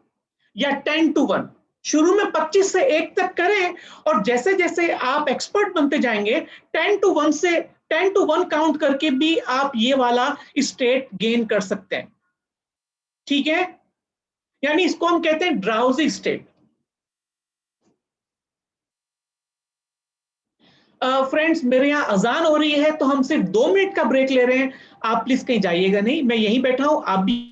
या 10-1, शुरू में 25 से 1 तक करें, और जैसे जैसे आप एक्सपर्ट बनते जाएंगे 10-1 से 10-1 काउंट करके भी आप ये वाला स्टेट गेन कर सकते हैं। ठीक है, यानी इसको हम कहते हैं ड्राउजी स्टेट। फ्रेंड्स मेरे यहाँ अजान हो रही है, तो हम सिर्फ 2 मिनट का ब्रेक ले रहे हैं। आप प्लीज कहीं जाइएगा नहीं, मैं यहीं बैठा हूं, आप भी।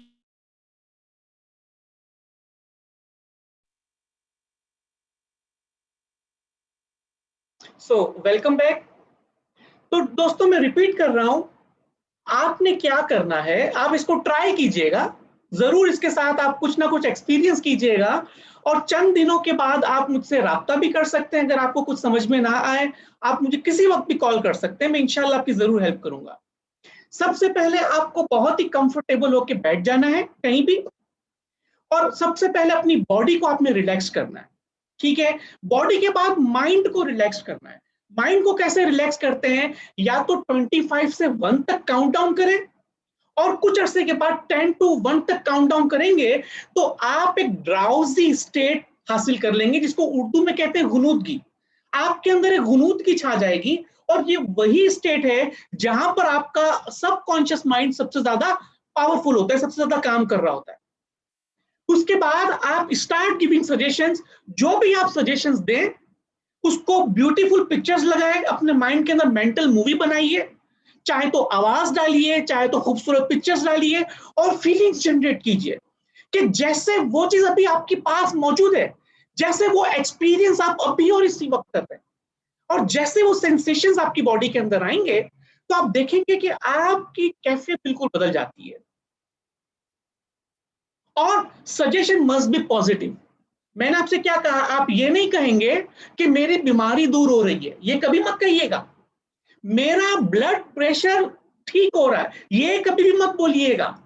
So welcome back. तो दोस्तों मैं रिपीट कर रहा हूं, आपने क्या करना है, आप इसको ट्राई कीजिएगा। जरूर इसके साथ आप कुछ ना कुछ एक्सपीरियंस कीजिएगा, और चंद दिनों के बाद आप मुझसे राब्ता भी कर सकते हैं। अगर आपको कुछ समझ में ना आए, आप मुझे किसी वक्त भी कॉल कर सकते हैं, मैं इंशाल्लाह आपकी जरूर हेल्प करूंगा। सबसे पहले आपको बहुत ही कंफर्टेबल होकर बैठ जाना है कहीं भी, और सबसे पहले अपनी बॉडी को आपने रिलैक्स करना है, ठीक है। बॉडी के बाद माइंड को रिलैक्स करना है। माइंड को कैसे रिलैक्स करते हैं, या तो 25 से 1 तक काउंट डाउन करें, और कुछ अरसे के बाद 10 to 1 तक काउंट डाउन करेंगे तो आप एक ड्राउजी स्टेट हासिल कर लेंगे, जिसको उर्दू में कहते हैं गुनूदगी। आपके अंदर एक गुनूदगी छा जाएगी, और ये वही स्टेट है जहां पर आपका सबकॉन्शियस माइंड सबसे ज्यादा पावरफुल होता है, सबसे ज्यादा काम कर रहा होता है। उसके बाद आप स्टार्ट गिविंग सजेशंस। जो भी आप सजेशंस दें उसको ब्यूटीफुल पिक्चर्स लगाएं, अपने माइंड के अंदर मेंटल मूवी बनाइए, चाहे तो आवाज डालिए, चाहे तो खूबसूरत पिक्चर्स डालिए, और फीलिंग्स जनरेट कीजिए कि जैसे वो चीज अभी आपके पास मौजूद है, जैसे वो एक्सपीरियंस आप अभी और इसी वक्त कर रहे हैं, और जैसे वो सेंसेशंस आपकी बॉडी के अंदर आएंगे तो आप देखेंगे कि आपकी कैफियत बिल्कुल बदल जाती है। और सजेशन मस्ट बी पॉजिटिव। मैंने आपसे क्या कहा, आप ये नहीं कहेंगे कि मेरी बीमारी दूर हो रही है, ये कभी मत कहिएगा। मेरा ब्लड प्रेशर ठीक हो रहा है, ये कभी भी मत बोलिएगा।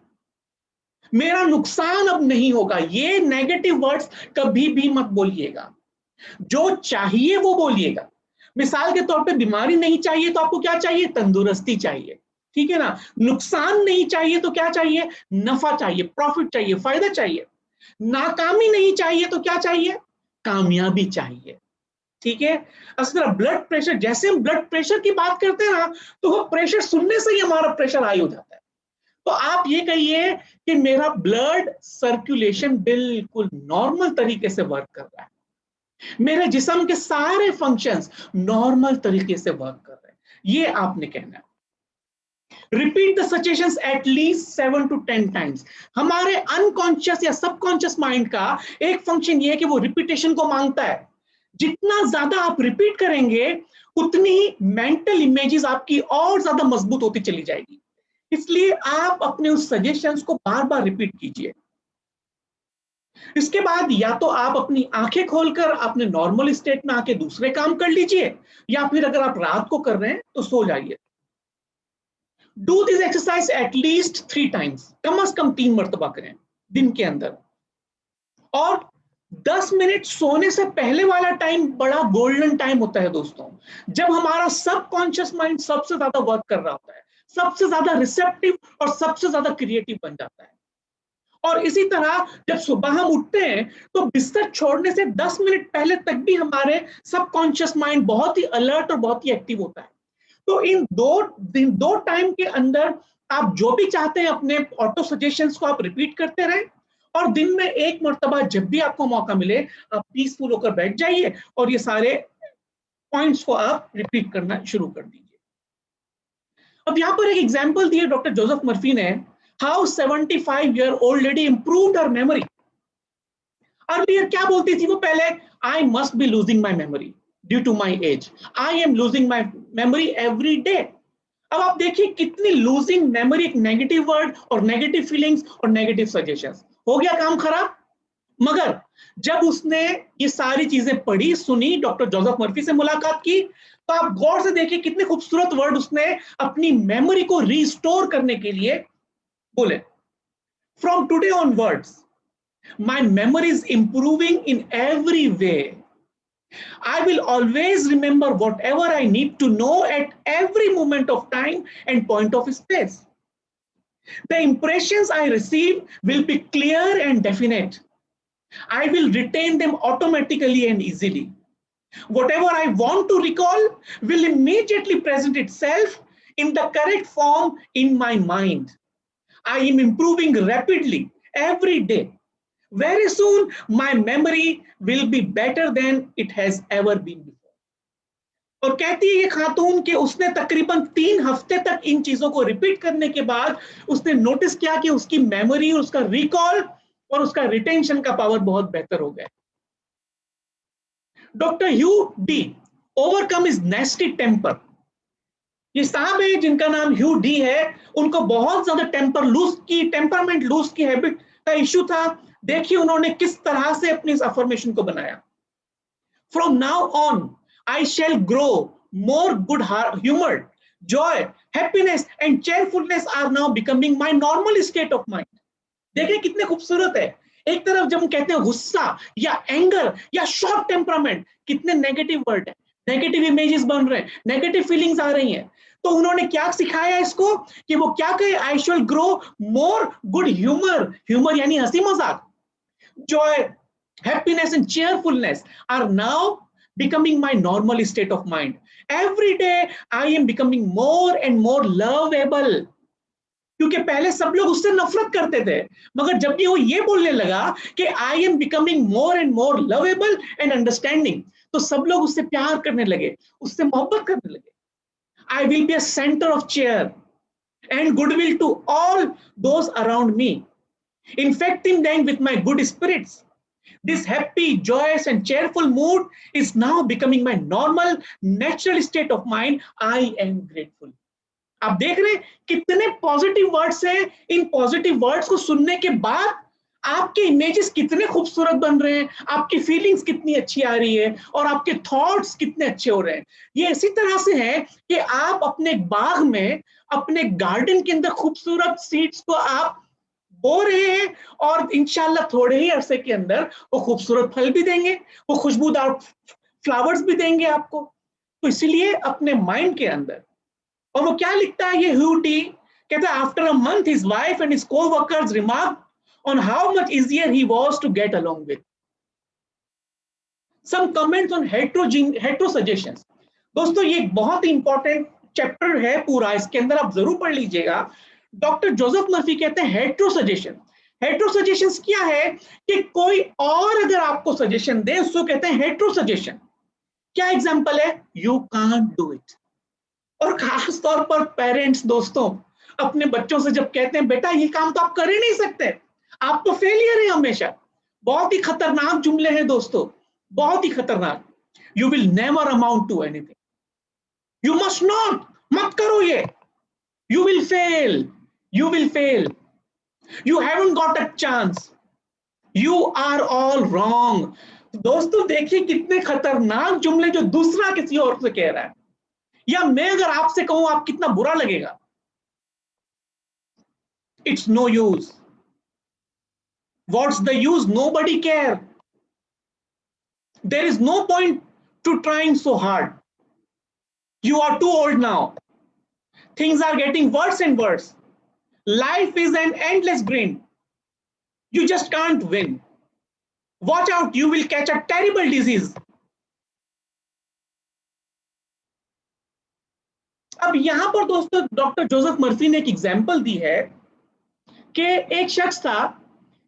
मेरा नुकसान अब नहीं होगा, ये नेगेटिव वर्ड्स कभी भी मत बोलिएगा। जो चाहिए वो बोलिएगा। मिसाल के तौर पे बीमारी नहीं चाहिए तो आपको क्या चाहिए, तंदुरुस्ती चाहिए, ठीक है ना। नुकसान नहीं चाहिए तो क्या चाहिए, नफा चाहिए, प्रॉफिट चाहिए, फायदा चाहिए। नाकामी नहीं चाहिए तो क्या चाहिए, कामयाबी चाहिए, ठीक है। असल में ब्लड प्रेशर, जैसे हम ब्लड प्रेशर की बात करते हैं ना, तो वो प्रेशर सुनने से ही हमारा प्रेशर हाई हो जाता है। तो आप ये कहिए कि मेरा ब्लड सर्कुलेशन बिल्कुल नॉर्मल तरीके से वर्क कर रहा है, मेरे जिस्म के सारे फंक्शंस नॉर्मल तरीके से वर्क कर रहे हैं, ये आपने कहना है। Repeat the suggestions at least 7 to 10 times. हमारे अनकॉन्शियस या सबकॉन्शियस माइंड का एक फंक्शन ये है कि वो रिपीटेशन को मांगता है। जितना ज्यादा आप रिपीट करेंगे उतनी ही मेंटल इमेजेस आपकी और ज्यादा मजबूत होती चली जाएगी। इसलिए आप अपने उस सजेशंस को बार बार रिपीट कीजिए। इसके बाद या तो आप अपनी आंखें खोलकर अपने नॉर्मल स्टेट में आके दूसरे काम कर लीजिए, या फिर अगर आप रात को कर रहे हैं तो सो जाइए। Do this exercise at least 3 times, कम से कम 3 मरतबा करें दिन के अंदर। और 10 मिनट सोने से पहले वाला टाइम बड़ा गोल्डन टाइम होता है दोस्तों, जब हमारा सबकॉन्शियस माइंड सबसे ज्यादा वर्क कर रहा होता है, सबसे ज्यादा रिसेप्टिव और सबसे ज्यादा क्रिएटिव बन जाता है। और इसी तरह जब सुबह हम उठते हैं तो बिस्तर छोड़ने से 10 मिनट पहले तक भी हमारे सबकॉन्शियस माइंड बहुत ही अलर्ट और बहुत ही एक्टिव होता है। तो इन दो टाइम के अंदर आप जो भी चाहते हैं अपने ऑटो सजेशंस को आप रिपीट करते रहें, और दिन में 1 मर्तबा जब भी आपको मौका मिले आप पीसफुल होकर बैठ जाइए और ये सारे पॉइंट्स को आप रिपीट करना शुरू कर दीजिए। अब यहां पर एक एग्जांपल दिए डॉक्टर जोसेफ मर्फी ने, how 75-year-old lady improved her memory. Earlier क्या बोलती थी वो पहले, I must be losing my memory due to my age, I am losing my memory every day. अब आप देखिए कितनी लूजिंग मेमोरी, एक नेगेटिव वर्ड और नेगेटिव फीलिंग्स और नेगेटिव सजेशंस, हो गया काम खराब। मगर जब उसने ये सारी चीजें पढ़ी, सुनी, डॉक्टर जोसेफ मर्फी से मुलाकात की, तो आप गौर से देखिए कितने खूबसूरत वर्ड उसने अपनी मेमोरी को रिस्टोर करने के लिए बोले। From today onwards my memory is improving in every way. I will always remember whatever I need to know at every moment of time and point of space. The impressions I receive will be clear and definite. I will retain them automatically and easily. Whatever I want to recall will immediately present itself in the correct form in my mind. I am improving rapidly every day. Very soon my memory will be better than it has ever been before. और कहती है ये खातून कि उसने तकरीबन 3 हफ्ते तक इन चीजों को रिपीट करने के बाद उसने नोटिस किया कि उसकी मेमोरी, उसका रिकॉल और उसका रिटेंशन का पावर बहुत बेहतर हो गया। डॉक्टर ह्यू डी ओवरकम हिज नेस्टी टेम्पर। ये साहब है जिनका नाम ह्यू डी है, उनको बहुत ज्यादा टेम्परमेंट लूज की हैबिट का इश्यू था, देखिए उन्होंने किस तरह से अपनी इस अफर्मेशन को बनाया। From now on, I shall grow more good-humored. Joy, happiness, and cheerfulness are now becoming my normal state of mind. देखिए कितने खूबसूरत है। एक तरफ जब हम कहते हैं गुस्सा या एंगर या शॉर्ट टेम्परामेंट, कितने नेगेटिव वर्ड है, नेगेटिव इमेजेस बन रहे हैं, नेगेटिव फीलिंग्स आ रही हैं। तो उन्होंने क्या सिखाया इसको कि वो क्या कहे, I shall grow more good humour, humour यानी हंसी मजाक, joy, happiness, and cheerfulness are now becoming my normal state of mind. Every day I am becoming more and more lovable. क्योंकि पहले सब लोग उससे नफरत करते थे, मगर जब वो ये बोलने लगा कि आई am becoming more and more lovable and understanding, तो सब लोग उससे प्यार करने लगे, उससे मोहब्बत करने लगे। I will be a centre of cheer and goodwill to all those around me, infecting them with my good spirits. This happy, joyous, and cheerful mood is now becoming my normal, natural state of mind. I am grateful. आप देख रहे हैं कितने positive words हैं। In positive words को सुनने के बाद आपके इमेजेस कितने खूबसूरत बन रहे हैं, आपकी फीलिंग्स कितनी अच्छी आ रही है और आपके थॉट्स कितने अच्छे हो रहे हैं। ये इसी तरह से है कि आप अपने बाग में, अपने गार्डन के अंदर खूबसूरत सीड्स को आप बो रहे हैं और इंशाल्लाह थोड़े ही अरसे के अंदर वो खूबसूरत फल भी देंगे, वो खुशबूदार फ्लावर्स भी देंगे आपको। तो इसीलिए अपने माइंड के अंदर, और वो क्या लिखता है ये ह्यूटी, कहता है after a month his wife and his coworkers remark on how much easier he was to get along with. Some comments on heterosuggestions. दोस्तों ये एक बहुत ही इंपॉर्टेंट चैप्टर है पूरा, इसके अंदर आप जरूर पढ़ लीजिएगा। डॉक्टर जोसेफ मर्फी कहते हैं हेट्रोसजेशन। हेट्रोसजेशंस क्या है कि कोई और अगर आपको सजेशन दे उसको कहते हैं हेट्रोसजेशन। क्या एग्जांपल है, यू कांट डू इट। और खास तौर पर पेरेंट्स दोस्तों अपने बच्चों से जब कहते हैं बेटा ये काम तो आप कर ही नहीं सकते, आप तो फेलियर है हमेशा, बहुत ही खतरनाक जुमले हैं दोस्तों, बहुत ही खतरनाक। You will never amount to anything, you must not, मत करो ये, you will fail, you will fail, you haven't got a chance, you are all wrong। दोस्तों देखिए कितने खतरनाक जुमले जो दूसरा किसी और से कह रहा है, या मैं अगर आपसे कहूं आप कितना बुरा लगेगा। It's no use, what's the use, nobody care, there is no point to trying so hard, you are too old now, things are getting worse and worse, life is an endless grind, you just can't win, watch out, you will catch a terrible disease। अब यहां पर दोस्तों doctor Joseph Murphy ने एक example दी है कि एक शख्स था,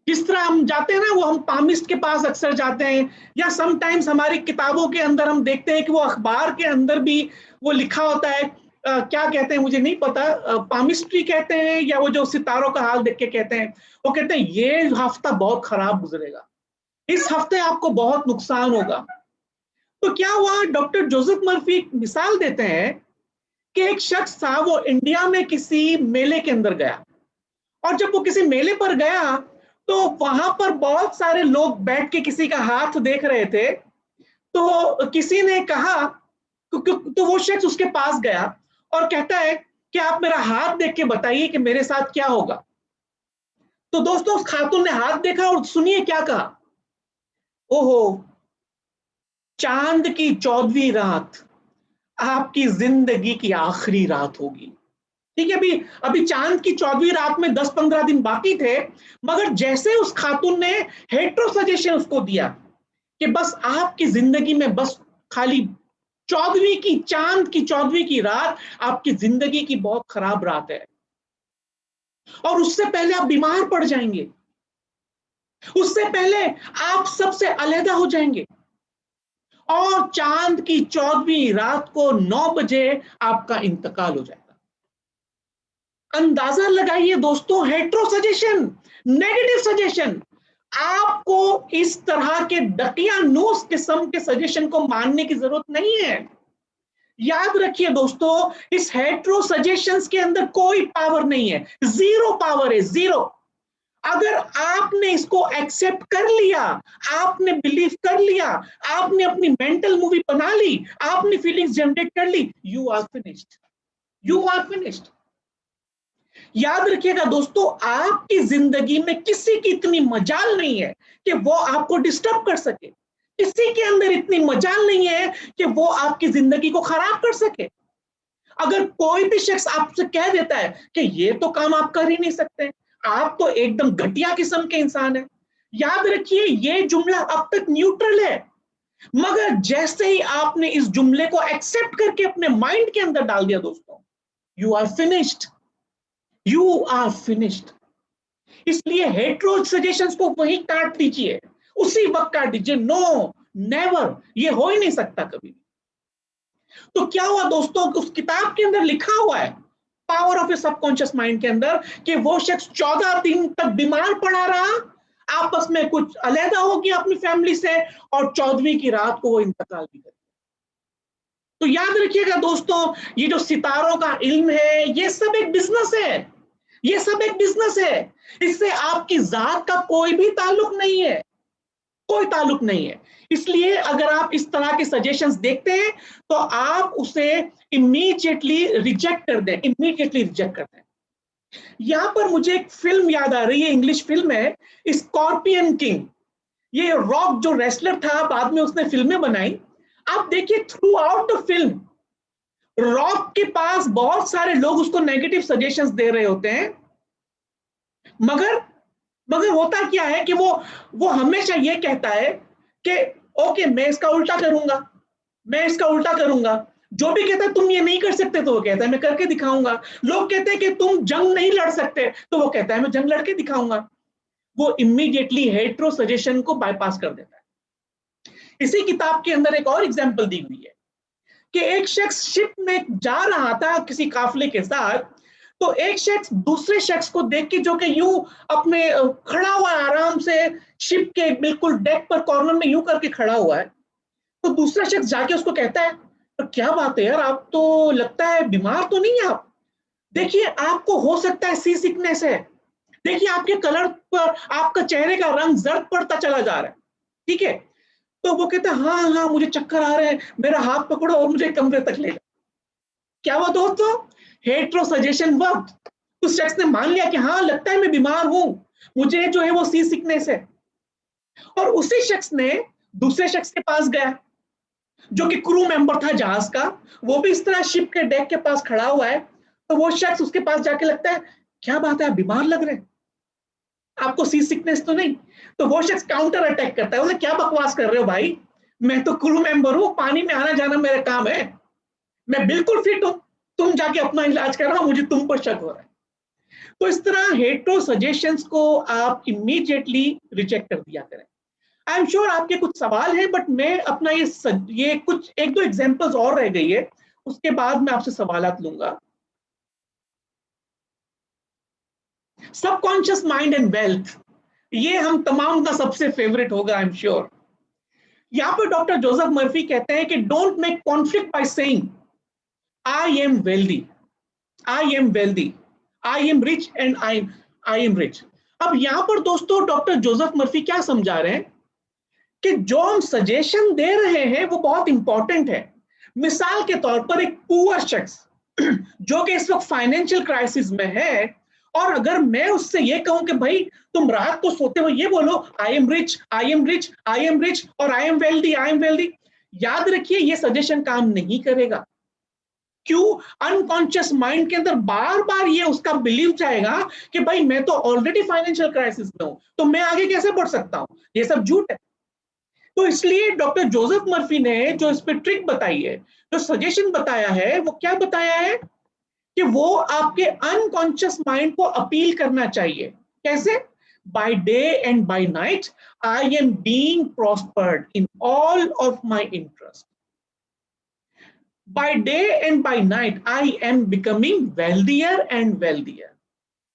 जिस तरह हम जाते हैं ना, वो हम पामिस्ट के पास अक्सर जाते हैं, या समटाइम्स हमारी किताबों के अंदर हम देखते हैं कि वो अखबार के अंदर भी वो लिखा होता है, क्या कहते हैं मुझे नहीं पता, पामिस्ट्री कहते हैं या वो जो सितारों का हाल देख के कहते हैं, वो कहते हैं ये हफ्ता बहुत खराब गुजरेगा, इस हफ्ते आपको बहुत नुकसान होगा। तो क्या हुआ, डॉक्टर जोसेफ मर्फी मिसाल देते हैं कि एक शख्स था, वो इंडिया में किसी मेले के अंदर गया, और जब वो किसी मेले पर गया तो वहां पर बहुत सारे लोग बैठ के किसी का हाथ देख रहे थे। तो किसी ने कहा, तो वो शख्स उसके पास गया और कहता है कि आप मेरा हाथ देख के बताइए कि मेरे साथ क्या होगा। तो दोस्तों उस खातून ने हाथ देखा और सुनिए क्या कहा, ओहो चांद की 14वीं रात आपकी जिंदगी की आखिरी रात होगी। ठीक है, अभी चांद की 14वीं रात में 10-15 दिन बाकी थे, मगर जैसे उस खातून ने हेट्रो सजेशन उसको दिया कि बस आपकी जिंदगी में बस खाली 14वीं की, चांद की 14वीं की रात आपकी जिंदगी की बहुत खराब रात है, और उससे पहले आप बीमार पड़ जाएंगे, उससे पहले आप सबसे अलहदा हो जाएंगे, और चांद की 14वीं रात को 9 बजे आपका इंतकाल हो जाएगा। अंदाजा लगाइए दोस्तों, हेट्रो सजेशन, नेगेटिव सजेशन। आपको इस तरह के दकियानूस किस्म के सजेशन को मानने की जरूरत नहीं है। याद रखिए दोस्तों, इस हेट्रो सजेशंस के अंदर कोई पावर नहीं है, जीरो पावर है, जीरो। अगर आपने इसको एक्सेप्ट कर लिया, आपने बिलीव कर लिया, आपने अपनी मेंटल मूवी बना ली, आपने फीलिंग्स जनरेट कर ली, you are finished, you are finished. याद रखिएगा दोस्तों, आपकी जिंदगी में किसी की इतनी मजाल नहीं है कि वो आपको डिस्टर्ब कर सके, किसी के अंदर इतनी मजाल नहीं है कि वो आपकी जिंदगी को खराब कर सके। अगर कोई भी शख्स आपसे कह देता है कि ये तो काम आप कर ही नहीं सकते, आप तो एकदम घटिया किस्म के इंसान हैं, याद रखिए ये जुमला अब तक न्यूट्रल है, मगर जैसे ही आपने इस जुमले को एक्सेप्ट करके अपने माइंड के अंदर डाल दिया दोस्तों, you are finished, you are finished. इसलिए हेट्रो सजेशंस को वहीं काट दीजिए, उसी वक्त काट दीजिए। नो, नेवर, ये हो ही नहीं सकता कभी। तो क्या हुआ दोस्तों, उस किताब के अंदर लिखा हुआ है power of A subconscious mind के अंदर कि वो शख्स 14 दिन तक बीमार पड़ा रहा, आपस में कुछ अलहदा हो गया अपनी फैमिली से, और 14वीं की रात को वो इंतकाल भी कर। तो याद रखिएगा दोस्तों, ये जो सितारों का इल्म है, ये सब एक बिजनेस है, ये सब एक बिजनेस है, इससे आपकी जात का कोई भी ताल्लुक नहीं है, कोई ताल्लुक नहीं है। इसलिए अगर आप इस तरह के सजेशंस देखते हैं तो आप उसे इमीडिएटली रिजेक्ट कर दें, इमीडिएटली रिजेक्ट कर दें। यहां पर मुझे एक फिल्म याद आ रही है, इंग्लिश फिल्म है स्कॉर्पियन किंग। ये रॉक जो रेसलर था, बाद में उसने फिल्में बनाई। आप देखिए through out the film rock के पास बहुत सारे लोग उसको नेगेटिव सजेशंस दे रहे होते हैं, मगर होता क्या है कि वो हमेशा ये कहता है कि ओके मैं इसका उल्टा करूंगा, मैं इसका उल्टा करूंगा। जो भी कहता है तुम ये नहीं कर सकते तो वो कहता है मैं करके दिखाऊंगा। लोग कहते हैं कि तुम जंग नहीं लड़ सकते तो वो कहता है मैं जंग लड़के दिखाऊंगा। वो इमीडिएटली हेट्रो सजेशन को बाईपास कर देता है। इसी किताब के अंदर एक और एग्जांपल दी हुई है कि एक शख्स शिप में जा रहा था किसी काफिले के साथ, तो एक शख्स दूसरे शख्स को देख के, जो कि यूं अपने खड़ा हुआ आराम से शिप के बिल्कुल डेक पर कॉर्नर में यूं करके खड़ा हुआ है, तो दूसरा शख्स जाके उसको कहता है तो क्या बात है यार, आप तो लगता है बीमार तो नहीं है आप, देखिए आपको हो सकता है सी सिकनेस है, देखिए आपके कलर पर आपका चेहरे का रंग जर्द पड़ता चला जा रहा है, ठीक है। तो वो कहता है हाँ हाँ मुझे चक्कर आ रहे हैं, मेरा हाथ पकड़ो और मुझे कमरे तक ले जाओ। क्या हुआ दोस्तों, हेट्रो सजेशन वर्क। उस शख्स ने मान लिया कि हाँ लगता है मैं बीमार हूं, मुझे जो है वो सी सिकनेस है, और उसी शख्स ने दूसरे शख्स के पास गया जो कि क्रू मेंबर था जहाज का, वो भी इस तरह शिप के डेक के पास खड़ा हुआ है। तो वो शख्स उसके पास जाके लगता है क्या बात है आप बीमार लग रहे हैं, आपको सी सिकनेस तो नहीं। तो वो शख्स काउंटर अटैक करता है, बोले क्या बकवास कर रहे हो भाई, मैं तो क्रू मेंबर हूं, पानी में आना जाना मेरा काम है, मैं बिल्कुल फिट हूं, तुम जाके अपना इलाज कर रहा हो, मुझे तुम पर शक हो रहा है। तो इस तरह हेट्रो सजेशंस को आप इमीडिएटली रिजेक्ट कर दिया करें। आई एम श्योर आपके कुछ सवाल हैं, बट मैं अपना ये कुछ एक दो एग्जांपल्स और रह गई है, उसके बाद मैं आपसे सवालात लूंगा। सबकॉन्शियस माइंड एंड वेल्थ, ये हम तमाम का सबसे फेवरेट होगा आई एम श्योर। यहां पर डॉक्टर जोसेफ मर्फी कहते हैं कि don't make conflict by saying I am wealthy, I am wealthy, I am rich and I am rich. अब यहां पर दोस्तों डॉक्टर जोसेफ मर्फी क्या समझा रहे हैं कि जो हम सजेशन दे रहे हैं वो बहुत इंपॉर्टेंट है। मिसाल के तौर पर एक पुअर शख्स जो कि इस वक्त फाइनेंशियल क्राइसिस में है, और अगर मैं उससे ये कहूं कि भाई तुम रात को सोते हो ये बोलो I am rich, I am rich, I am rich और I am wealthy, I am wealthy, याद रखिए ये सजेशन काम नहीं करेगा। क्यों? अनकॉन्शियस माइंड के अंदर बार बार ये उसका बिलीव जाएगा कि भाई मैं तो ऑलरेडी फाइनेंशियल क्राइसिस में हूं, तो मैं आगे कैसे बढ़ सकता हूं, ये सब झूठ है। तो इसलिए डॉक्टर जोसेफ मर्फी ने जो इस पे ट्रिक बताई है, जो सजेशन बताया है, वो क्या बताया है कि वो आपके अनकॉन्शियस माइंड को अपील करना चाहिए। कैसे? By day and by night I am being prospered in all of my interest, by day and by night I am becoming wealthier and wealthier.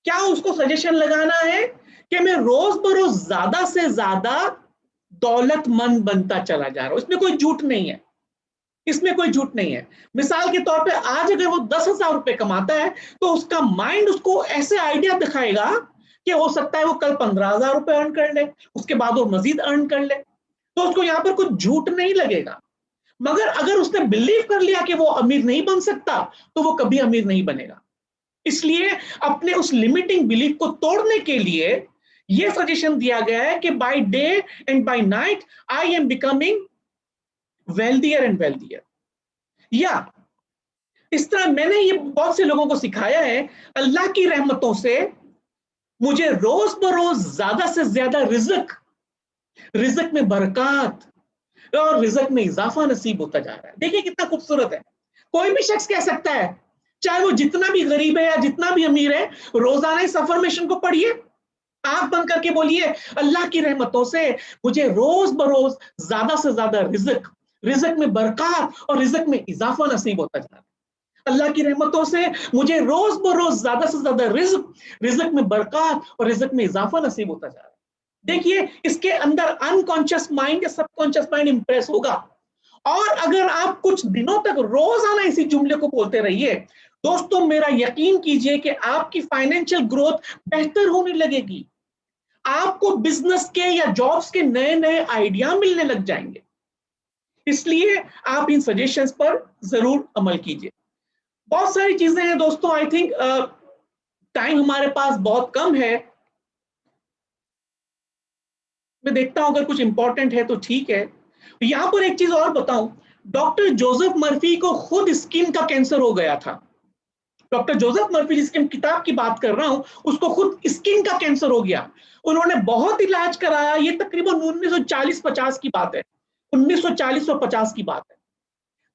क्या उसको सजेशन लगाना है कि मैं रोज बरोज ज्यादा से ज्यादा दौलतमंद बनता चला जा रहा हूं, इसमें कोई झूठ नहीं है, इसमें कोई झूठ नहीं है। मिसाल के तौर पे आज अगर वो 10,000 रुपए कमाता है तो उसका माइंड उसको ऐसे आइडिया दिखाएगा कि हो सकता है वो कल 15,000 रुपए अर्न कर ले, उसके बाद वो मजीद अर्न कर ले, तो उसको यहाँ पर कुछ झूठ नहीं लगेगा। मगर अगर उसने बिलीव कर लिया कि वो अमीर नहीं बन सकता, तो वो कभी अमीर नहीं बनेगा। इसलिए अपने उस लिमिटिंग बिलीफ को तोड़ने के लिए ये सजेशन दिया गया है कि by day and by night I am becoming wealthier and wealthier. या इस तरह मैंने ये बहुत से लोगों को सिखाया है, अल्लाह की रहमतों से मुझे रोज बरोज ज्यादा से ज्यादा रिज़्क में बरकत और रिज़्क में इजाफा नसीब होता जा रहा है। देखिए कितना खूबसूरत है। कोई भी शख्स कह सकता है, चाहे वो जितना भी गरीब है या जितना भी अमीर है, रोजाना इस अफर्मेशन को पढ़िए, आंख बंद करके बोलिए, अल्लाह की रहमतों से मुझे रोज बरोज ज्यादा से ज्यादा रिज़्क में बरकत और रिज़्क में इजाफा नसीब होता जा रहा है। अल्लाह की रहमतों से मुझे रोज बरोज ज्यादा से ज्यादा रिज़्क में बरकत और रिज़्क में इजाफा नसीब होता जा रहा है। देखिए इसके अंदर अनकॉन्शियस माइंड या सबकॉन्शियस माइंड इंप्रेस होगा। और अगर आप कुछ दिनों तक रोजाना इसी जुमले को बोलते रहिए, दोस्तों मेरा यकीन कीजिए कि आपकी फाइनेंशियल ग्रोथ बेहतर होने लगेगी। आपको बिजनेस के या जॉब्स के नए नए आइडिया मिलने लग जाएंगे। इसलिए आप इन सजेशंस पर जरूर अमल कीजिए। बहुत सारी चीजें हैं दोस्तों, आई थिंक टाइम हमारे पास बहुत कम है। मैं देखता हूं अगर कुछ इंपॉर्टेंट है तो ठीक है। यहां पर एक चीज और बताऊं, डॉक्टर जोसेफ मर्फी को खुद स्किन का कैंसर हो गया था। डॉक्टर जोसेफ मर्फी जिसकी किताब की बात कर रहा हूं, उसको खुद स्किन का कैंसर हो गया। उन्होंने बहुत इलाज कराया। ये तकरीबन 1940-50 की बात है, 1940 और 50 की बात है।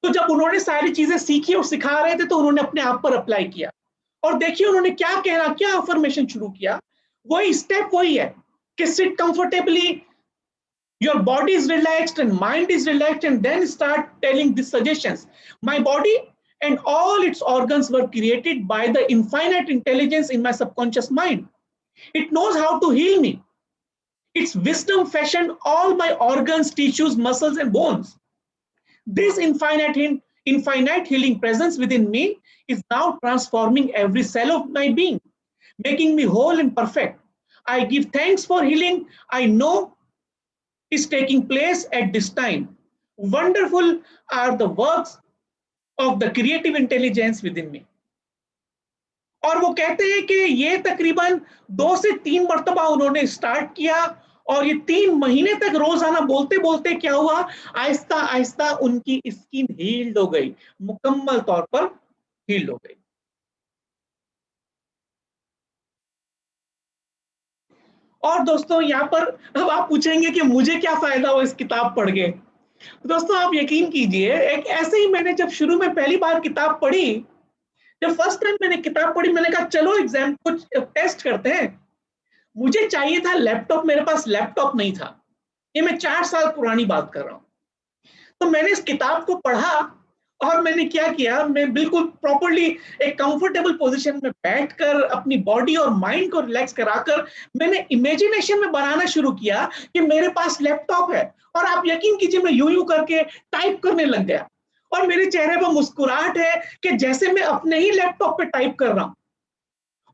तो जब उन्होंने सारी चीजें सीखी और सिखा रहे थे तो उन्होंने अपने आप पर अप्लाई किया। और देखिए उन्होंने क्या कहना, क्या अफर्मेशन शुरू किया। वही स्टेप वही है कि seat comfortably, your body is relaxed and mind is relaxed, and then start telling these suggestions. My body and all its organs were created by the infinite intelligence in my subconscious mind. It knows how to heal me. Its wisdom fashioned all my organs, tissues, muscles, and bones. This infinite healing presence within me is now transforming every cell of my being, making me whole and perfect. I give thanks for healing. I know is taking place at this time. Wonderful are the works of the creative intelligence within me. और वो कहते हैं कि ये तकरीबन 2 से 3 मर्तबा उन्होंने स्टार्ट किया और ये 3 महीने तक रोजाना बोलते बोलते क्या हुआ, आहिस्ता आहिस्ता उनकी स्किन हील्ड हो गई, मुकम्मल तौर पर हील्ड हो गई। और दोस्तों यहाँ पर अब आप पूछेंगे कि मुझे क्या फायदा हुआ इस किताब पढ़ के। दोस्तों आप यकीन कीजिए, एक ऐसे ही मैंने जब शुरू में पहली बार किताब पढ़ी, जब फर्स्ट टाइम मैंने किताब पढ़ी, मैंने कहा चलो एग्जाम कुछ टेस्ट करते हैं। मुझे चाहिए था लैपटॉप, मेरे पास लैपटॉप नहीं था। ये मैं 4 साल पुरानी बात कर रहा हूँ। तो मैंने इस किताब को पढ़ा और मैंने क्या किया, मैं बिल्कुल प्रॉपर्ली एक कंफर्टेबल पोजीशन में बैठकर अपनी बॉडी और माइंड को रिलैक्स कराकर मैंने इमेजिनेशन में बनाना शुरू किया कि मेरे पास लैपटॉप है। और आप यकीन कीजिए मैं यूं यूं करके टाइप करने लग गया और मेरे चेहरे पर मुस्कुराहट है कि जैसे मैं अपने ही लैपटॉप पे टाइप कर रहा हूं।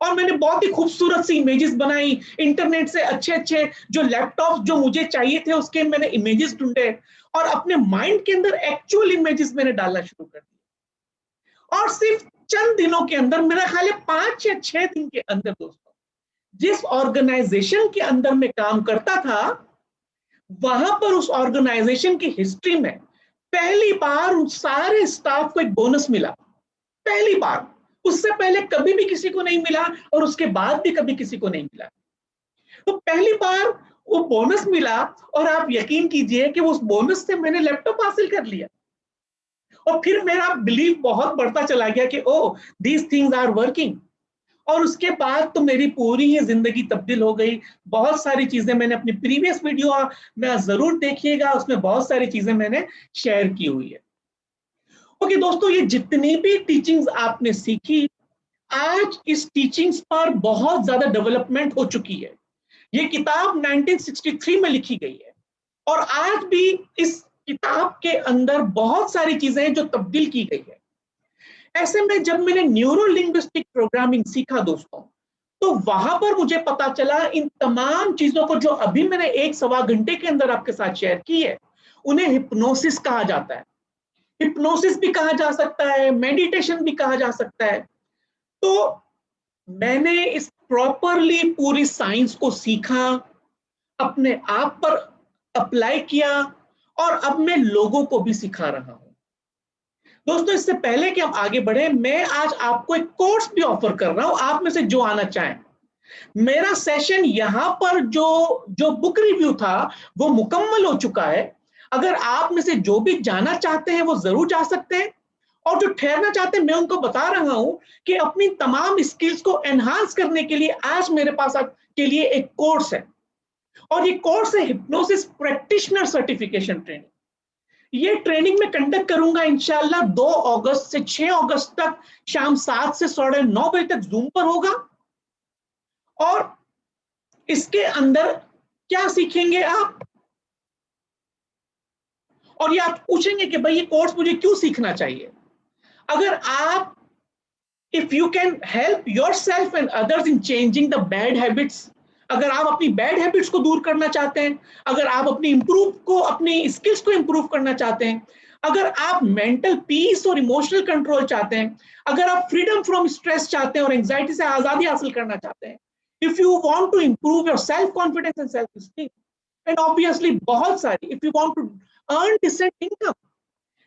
और मैंने बहुत ही खूबसूरत सी इमेजेस बनाई, इंटरनेट से अच्छे अच्छे जो लैपटॉप जो मुझे चाहिए थे उसके मैंने इमेजेस ढूंढे और अपने माइंड के अंदर एक्चुअल इमेजेस मैंने डालना शुरू कर दिया। और सिर्फ चंद दिनों के अंदर, मेरा ख्याल है 5 या 6 दिन के अंदर दोस्तों, जिस ऑर्गेनाइजेशन के अंदर मैं काम करता था, वहां पर उस ऑर्गेनाइजेशन की हिस्ट्री में पहली बार उन सारे स्टाफ को एक बोनस मिला। पहली बार, उससे पहले कभी भी किसी को नहीं मिला और उसके बाद भी कभी किसी को नहीं मिला। तो पहली बार वो बोनस मिला और आप यकीन कीजिए कि उस बोनस से मैंने लैपटॉप हासिल कर लिया। और फिर मेरा बिलीव बहुत बढ़ता चला गया कि ओ दीज थिंग्स आर वर्किंग। और उसके बाद तो मेरी पूरी ही जिंदगी तब्दील हो गई। बहुत सारी चीजें मैंने अपनी प्रीवियस वीडियो में जरूर देखिएगा, उसमें बहुत सारी चीजें मैंने शेयर की हुई है। ओके दोस्तों, ये जितनी भी टीचिंग्स आपने सीखी, आज इस टीचिंग्स पर बहुत ज्यादा डेवलपमेंट हो चुकी है। ये किताब 1963 में लिखी गई है और आज भी इस किताब के अंदर बहुत सारी चीजें हैं जो तब्दील की गई है। ऐसे में जब मैंने न्यूरो लिंग्विस्टिक प्रोग्रामिंग सीखा दोस्तों, तो वहां पर मुझे पता चला इन तमाम चीजों को जो अभी मैंने 1-1.25 घंटे के अंदर आपके साथ शेयर की है, उन्हें हिप्नोसिस कहा जाता है। हिप्नोसिस भी कहा जा सकता है, मेडिटेशन भी कहा जा सकता है। तो मैंने इस प्रॉपरली पूरी साइंस को सीखा, अपने आप पर अप्लाई किया, और अब मैं लोगों को भी सिखा रहा हूं। दोस्तों, इससे पहले कि हम आगे बढ़े, मैं आज आपको एक कोर्स भी ऑफर कर रहा हूं, आप में से जो आना चाहें। मेरा सेशन यहां पर जो बुक रिव्यू था वो मुकम्मल हो चुका है। अगर आप में से जो भी जाना चाहते हैं वो जरूर जा सकते हैं, और जो ठहरना चाहते हैं मैं उनको बता रहा हूं कि अपनी तमाम स्किल्स को एनहांस करने के लिए आज मेरे पास आपके लिए एक कोर्स है, और ये कोर्स है हिप्नोसिस प्रैक्टिशनर सर्टिफिकेशन ट्रेनिंग। ये ट्रेनिंग में कंडक्ट करूंगा इंशाल्लाह 2 अगस्त से 6 अगस्त तक, शाम 7 से 9:30 बजे तक जूम पर होगा। और इसके अंदर क्या सीखेंगे आप, और ये आप पूछेंगे कि भाई ये कोर्स मुझे क्यों सीखना चाहिए। अगर आप, if you can help yourself and others in changing the bad habits, अगर आप अपनी बैड हैबिट्स को दूर करना चाहते हैं, अगर आप अपनी स्किल्स को इंप्रूव करना चाहते हैं, अगर आप मेंटल पीस और इमोशनल कंट्रोल चाहते हैं, अगर आप फ्रीडम फ्रॉम स्ट्रेस चाहते हैं और एंजाइटी से आजादी हासिल करना चाहते हैं, if you want to improve your self confidence and self esteem, and obviously बहुत सारी, if you want to earn decent income,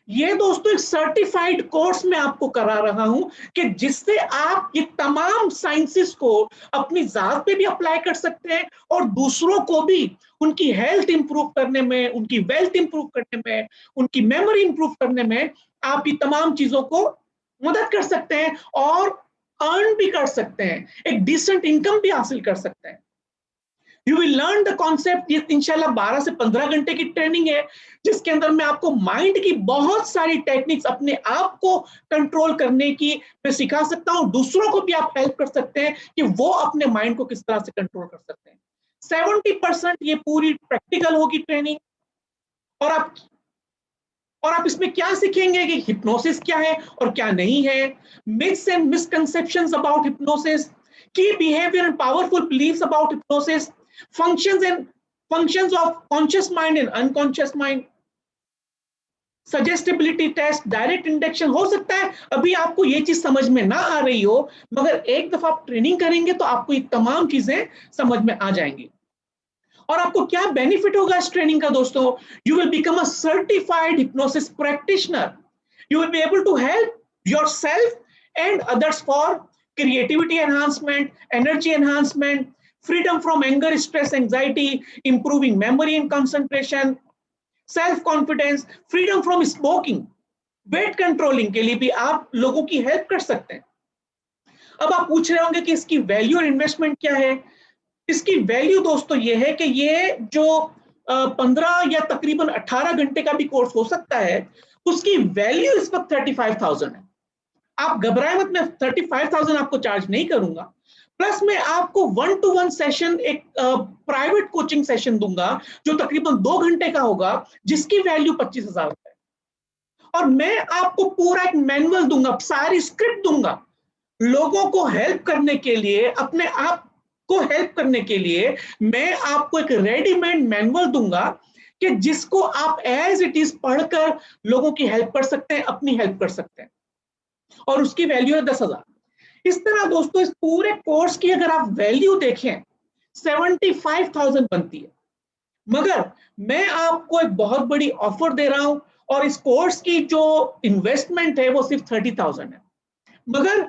ये दोस्तों एक सर्टिफाइड कोर्स में आपको करा रहा हूं कि जिससे आप ये तमाम साइंसेस को अपनी जात पे भी अप्लाई कर सकते हैं, और दूसरों को भी उनकी हेल्थ इंप्रूव करने में, उनकी वेल्थ इंप्रूव करने में, उनकी मेमोरी इंप्रूव करने में आप ये तमाम चीजों को मदद कर सकते हैं, और अर्न भी कर सकते हैं, एक डिसेंट इनकम भी हासिल कर सकते हैं। You will learn the concept. ये इंशाल्लाह 12 से 15 घंटे की ट्रेनिंग है, जिसके अंदर मैं आपको माइंड की बहुत सारी टेक्निक्स अपने आप को कंट्रोल करने की मैं सिखा सकता हूं। दूसरों को भी आप हेल्प कर सकते हैं कि वो अपने माइंड को किस तरह से कंट्रोल कर सकते हैं। 70% ये पूरी प्रैक्टिकल होगी ट्रेनिंग, और आप इसमें क्या सीखेंगे कि हिप्नोसिस क्या है और क्या नहीं है, myths and misconceptions about hypnosis, की behaviour and powerful beliefs about hypnosis, functions of conscious mind and unconscious mind, suggestibility test, direct induction। हो सकता है अभी आपको ये चीज समझ में ना आ रही हो, मगर एक दफा आप ट्रेनिंग करेंगे तो आपको ये तमाम चीजें समझ में आ जाएंगी। और आपको क्या बेनिफिट होगा इस ट्रेनिंग का दोस्तों, you will become a certified hypnosis practitioner. You will be able to help yourself and others for creativity enhancement, energy enhancement, freedom from anger, stress, anxiety, improving memory and concentration, self confidence, freedom from smoking, weight controlling के लिए भी आप लोगों की help कर सकते हैं। अब आप पूछ रहे होंगे कि इसकी वैल्यू और इन्वेस्टमेंट क्या है। इसकी वैल्यू दोस्तों ये है कि ये जो 15 या तकरीबन 18 घंटे का भी कोर्स हो सकता है, उसकी वैल्यू इस वक्त 35,000 है। आप घबराए मत, मैं 35,000 आपको चार्ज नहीं करूंगा, प्लस मैं आपको 1-to-1 सेशन, एक प्राइवेट कोचिंग सेशन दूंगा जो तकरीबन 2 घंटे का होगा, जिसकी वैल्यू 25,000 है। और मैं आपको पूरा एक मैनुअल दूंगा, सारी स्क्रिप्ट दूंगा लोगों को हेल्प करने के लिए, अपने आप को हेल्प करने के लिए। मैं आपको एक रेडीमेड मैनुअल दूंगा कि जिसको आप एज इट इज पढ़कर लोगों की हेल्प कर सकते हैं, अपनी हेल्प कर सकते हैं, और उसकी वैल्यू है 10,000। इस तरह दोस्तों इस पूरे कोर्स की अगर आप वैल्यू देखें 75,000 बनती है, मगर मैं आपको एक बहुत बड़ी ऑफर दे रहा हूं, और इस कोर्स की जो इन्वेस्टमेंट है वो सिर्फ 30,000 है। मगर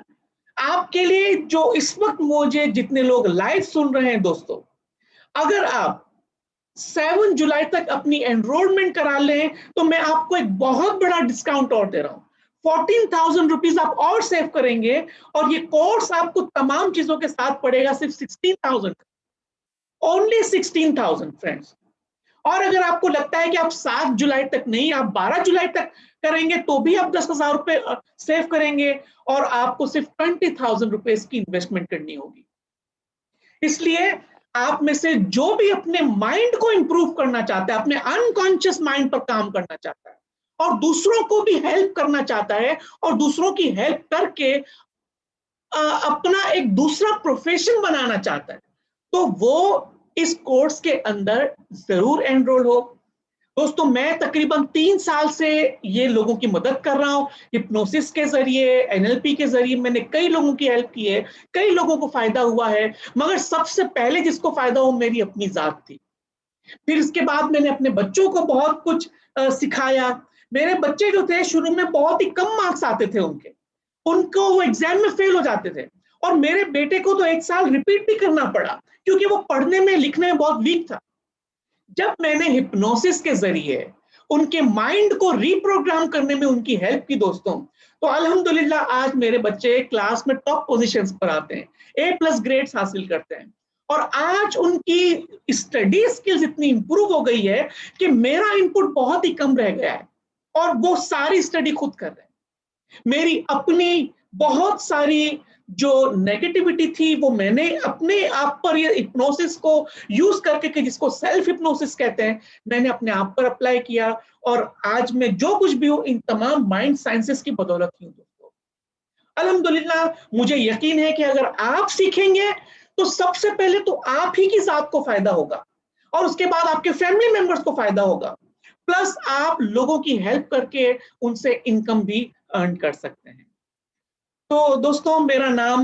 आपके लिए जो इस वक्त मुझे जितने लोग लाइव सुन रहे हैं दोस्तों, अगर आप 7 जुलाई तक अपनी एनरोलमेंट करा लें तो मैं आपको एक बहुत बड़ा डिस्काउंट और दे रहा हूं। 14,000 रुपीज आप और सेव करेंगे, और ये कोर्स आपको तमाम चीजों के साथ पड़ेगा सिर्फ 16,000, ओनली 16,000 फ्रेंड्स। और अगर आपको लगता है कि आप 7 जुलाई तक नहीं, आप 12 जुलाई तक करेंगे तो भी आप 10,000 रुपए सेव करेंगे, और आपको सिर्फ 20,000 रुपए की इन्वेस्टमेंट करनी होगी। इसलिए आप में से जो भी अपने माइंड को इंप्रूव करना चाहता है, अपने अनकॉन्शियस माइंड पर काम करना चाहता है, और दूसरों को भी हेल्प करना चाहता है, और दूसरों की हेल्प करके अपना एक दूसरा प्रोफेशन बनाना चाहता है, तो वो इस कोर्स के अंदर जरूर एनरोल हो। दोस्तों, मैं तकरीबन 3 साल से ये लोगों की मदद कर रहा हूँ। हिप्नोसिस के जरिए, एनएलपी के जरिए मैंने कई लोगों की हेल्प की है, कई लोगों को फायदा हुआ है, मगर सबसे पहले जिसको फायदा हो मेरी अपनी जात थी। फिर इसके बाद मैंने अपने बच्चों को बहुत कुछ सिखाया। मेरे बच्चे जो थे शुरू में बहुत ही कम मार्क्स आते थे उनको वो एग्जाम में फेल हो जाते थे, और मेरे बेटे को तो 1 साल रिपीट भी करना पड़ा क्योंकि वो पढ़ने में लिखने में बहुत वीक था। जब मैंने हिप्नोसिस के जरिए उनके माइंड को रीप्रोग्राम करने में उनकी हेल्प की दोस्तों, तो अल्हम्दुलिल्लाह आज मेरे बच्चे क्लास में टॉप पोजीशंस पर आते हैं, A+ ग्रेड्स हासिल करते हैं, और आज उनकी स्टडी स्किल्स इतनी इंप्रूव हो गई है कि मेरा इनपुट बहुत ही कम रह गया है और वो सारी स्टडी खुद कर रहे हैं। मेरी अपनी बहुत सारी जो नेगेटिविटी थी वो मैंने अपने आप पर, ये हिप्नोसिस को यूज करके, कि जिसको सेल्फ हिप्नोसिस कहते हैं, मैंने अपने आप पर अप्लाई किया, और आज मैं जो कुछ भी हूं इन तमाम माइंड साइंसेस की बदौलत ही हूं दोस्तों। अल्हम्दुलिल्लाह, मुझे यकीन है कि अगर आप सीखेंगे तो सबसे पहले तो आप ही की जात को फायदा होगा, और उसके बाद आपके फैमिली मेंबर्स को फायदा होगा, प्लस आप लोगों की हेल्प करके उनसे इनकम भी अर्न कर सकते हैं। तो दोस्तों, मेरा नाम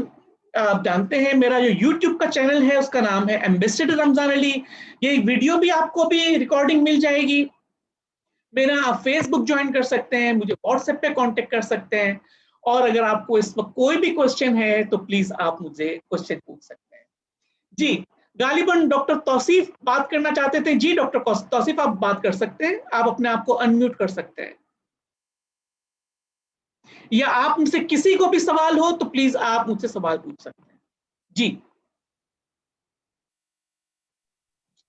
आप जानते हैं, मेरा जो YouTube का चैनल है उसका नाम है एम्बेसडर रमजान अली। ये वीडियो भी आपको भी रिकॉर्डिंग मिल जाएगी। मेरा आप फेसबुक ज्वाइन कर सकते हैं, मुझे व्हाट्सएप पे कांटेक्ट कर सकते हैं, और अगर आपको इस वक्त कोई भी क्वेश्चन है तो प्लीज आप मुझे क्वेश्चन पूछ सकते हैं। जी, गालिबन डॉक्टर तौसीफ बात करना चाहते थे। जी डॉक्टर तौसीफ, आप बात कर सकते हैं, आप अपने आप को अनम्यूट कर सकते हैं, या आप मुझसे किसी को भी सवाल हो तो प्लीज आप मुझसे सवाल पूछ सकते हैं। जी।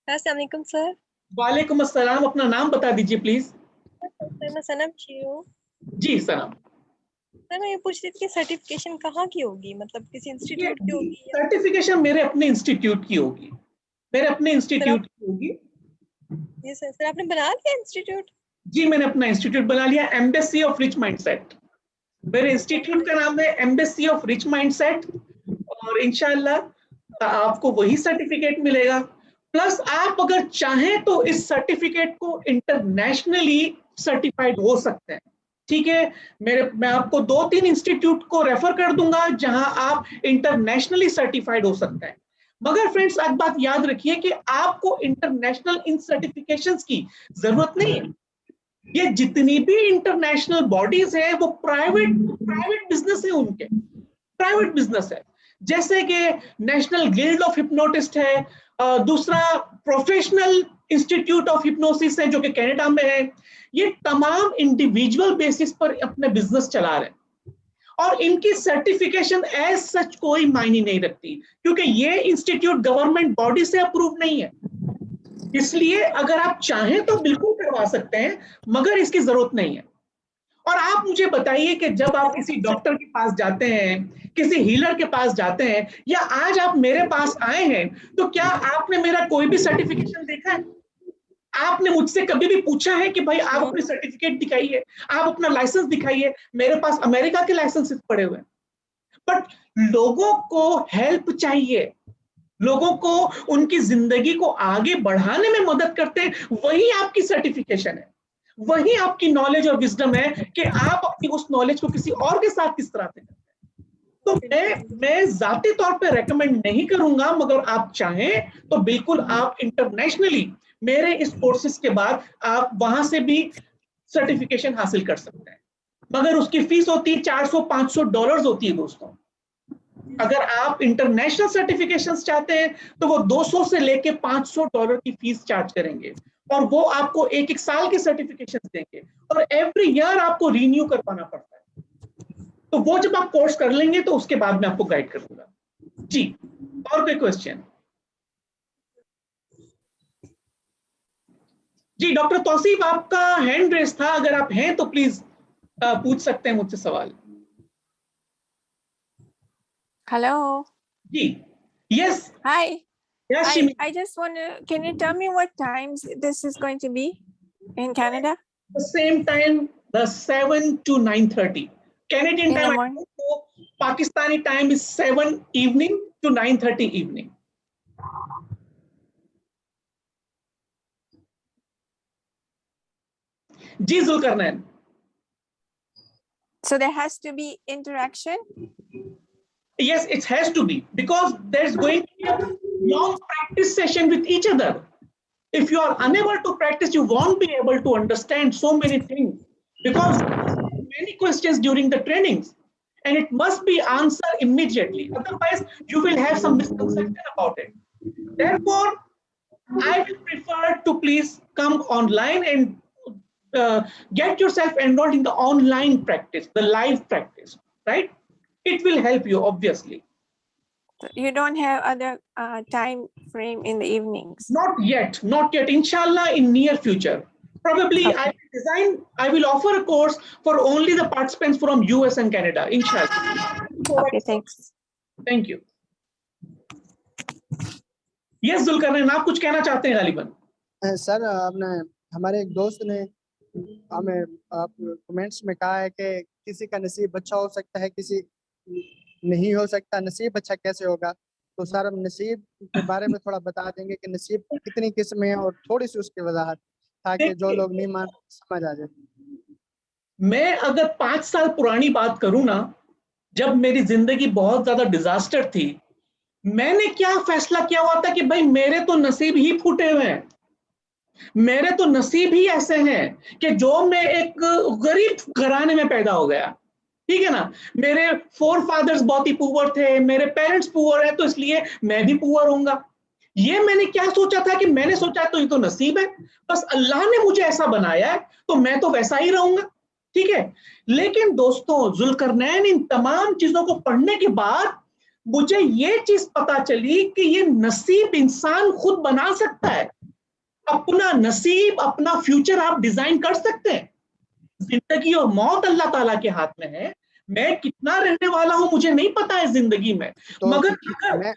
अस्सलाम वालेकुम सर। वालेकुम अस्सलाम, अपना नाम बता दीजिए प्लीज। सर मैं सनम जी हूँ। जी सनम। सर मैं ये पूछ रही थी कि सर्टिफिकेशन कहाँ की होगी, मतलब किसी इंस्टीट्यूट की होगी या? सर्टिफिकेशन मेरे अपने इंस्टीट्यूट की होगी, मेरे अपने इंस्टीट्यूट की होगी। ये सर आपने बना लिया इंस्टीट्यूट? जी, मैंने अपना इंस्टीट्यूट बना लिया, एम्बेसी ऑफ रिच माइंडसेट। मेरे इंस्टीट्यूट का नाम है एम्बेसी ऑफ रिच माइंडसेट, और इंशाल्लाह आपको वही सर्टिफिकेट मिलेगा। प्लस आप अगर चाहें तो इस सर्टिफिकेट को इंटरनेशनली सर्टिफाइड हो सकते हैं। ठीक है, मैं आपको 2-3 इंस्टीट्यूट को रेफर कर दूंगा जहां आप इंटरनेशनली सर्टिफाइड हो सकते हैं। मगर फ्रेंड्स, एक बात याद रखिए कि आपको इंटरनेशनल इन सर्टिफिकेशंस की जरूरत नहीं है। ये जितनी भी इंटरनेशनल बॉडीज हैं वो प्राइवेट बिजनेस है, उनके प्राइवेट बिजनेस है। जैसे कि नेशनल गिल्ड ऑफ हिप्नोटिस्ट है, दूसरा प्रोफेशनल इंस्टीट्यूट ऑफ हिप्नोसिस है जो कि कनाडा में है। ये तमाम इंडिविजुअल बेसिस पर अपने बिजनेस चला रहे हैं, और इनकी सर्टिफिकेशन एज सच कोई मायने नहीं रखती, क्योंकि ये इंस्टीट्यूट गवर्नमेंट बॉडी से अप्रूव नहीं है। इसलिए अगर आप चाहें तो बिल्कुल करवा सकते हैं, मगर इसकी जरूरत नहीं है। और आप मुझे बताइए कि जब आप किसी डॉक्टर के पास जाते हैं, किसी हीलर के पास जाते हैं, या आज आप मेरे पास आए हैं, तो क्या आपने मेरा कोई भी सर्टिफिकेशन देखा है? आपने मुझसे कभी भी पूछा है कि भाई आप अपने सर्टिफिकेट दिखाइए, आप अपना लाइसेंस दिखाइए? मेरे पास अमेरिका के लाइसेंस पड़े हुए हैं। बट लोगों को हेल्प चाहिए, लोगों को उनकी जिंदगी को आगे बढ़ाने में मदद करते हैं, वही आपकी सर्टिफिकेशन है, वही आपकी नॉलेज और विजडम है कि आप अपनी उस नॉलेज को किसी और के साथ किस तरह से करते हैं। तो मैं जाती तौर पे रेकमेंड नहीं करूंगा, मगर आप चाहें तो बिल्कुल आप इंटरनेशनली मेरे इस कोर्सेज के बाद आप वहां से भी सर्टिफिकेशन हासिल कर सकते हैं, मगर उसकी फीस होती है $400-500 होती है दोस्तों। अगर आप इंटरनेशनल सर्टिफिकेशंस चाहते हैं तो वो $200 से लेके $500 की फीस चार्ज करेंगे, और वो आपको 1-1 साल के सर्टिफिकेशन देंगे, और एवरी ईयर आपको रिन्यू करवाना पड़ता है। तो वो जब आप कोर्स कर लेंगे तो उसके बाद मैं आपको गाइड करूंगा। जी, और कोई क्वेश्चन? जी डॉक्टर तौसीफ, आपका हैंड रेस था, अगर आप हैं तो प्लीज पूछ सकते हैं मुझसे सवाल। Hello. जी, yes. Hi. Yes, I just want to, can you tell me what times this is going to be in Canada? the same time, the 7 to 9:30. Canadian In the time, I morning? don't know. Pakistani time is 7 evening to 9:30 evening. जी Zulqarnain. So there has to be interaction? Yes, it has to be, because there's going to be a long practice session with each other. If you are unable to practice, you won't be able to understand so many things, because many questions during the trainings, and it must be answered immediately. Otherwise, you will have some misconception about it. Therefore, I will prefer to please come online and get yourself enrolled in the online practice, the live practice, right? It will help you, obviously. So you don't have other time frame in the evenings? Not yet, not yet. Inshallah, in near future. Probably Okay. I will offer a course for only the participants from US and Canada, inshallah. Okay, thanks. Thank you. Yes, Zulqarnain, आप कुछ कहना चाहते हैं गालिबन? Sir, आपने हमारे एक दोस्त ने हमें आप कमेंट्स में कहा है कि किसी का नसीब अच्छा हो सकता है, किसी नहीं हो सकता। नसीब अच्छा कैसे होगा? तो सर, हम नसीब के बारे में थोड़ा बता देंगे कि नसीब कितनी किस्में हैं, और थोड़ी सी उसकी वजाहत, ताकि जो लोग नहीं मान समझ आ जाए। मैं अगर 5 साल पुरानी बात करूं ना, जब मेरी जिंदगी बहुत ज्यादा डिजास्टर थी, मैंने क्या फैसला किया हुआ था कि भाई मेरे तो नसीब ही फूटे हुए हैं, मेरे तो नसीब ही ऐसे हैं कि जो मैं एक गरीब घराने में पैदा हो गया, ठीक है ना। मेरे फोर फादर्स बहुत ही पुअर थे, मेरे पेरेंट्स पुअर हैं, तो इसलिए मैं भी पुअर होऊंगा। ये मैंने क्या सोचा था कि मैंने सोचा तो ये तो नसीब है, बस अल्लाह ने मुझे ऐसा बनाया है तो मैं तो वैसा ही रहूंगा, ठीक है। लेकिन दोस्तों, जुल्करनैन, इन तमाम चीजों को पढ़ने के बाद मुझे ये चीज पता चली कि ये नसीब इंसान खुद बना सकता है। अपना नसीब, अपना फ्यूचर आप डिजाइन कर सकते हैं। जिंदगी और मौत अल्लाह ताला के हाथ में है। मैं कितना रहने वाला हूं मुझे नहीं पता है जिंदगी में, तो मगर अगर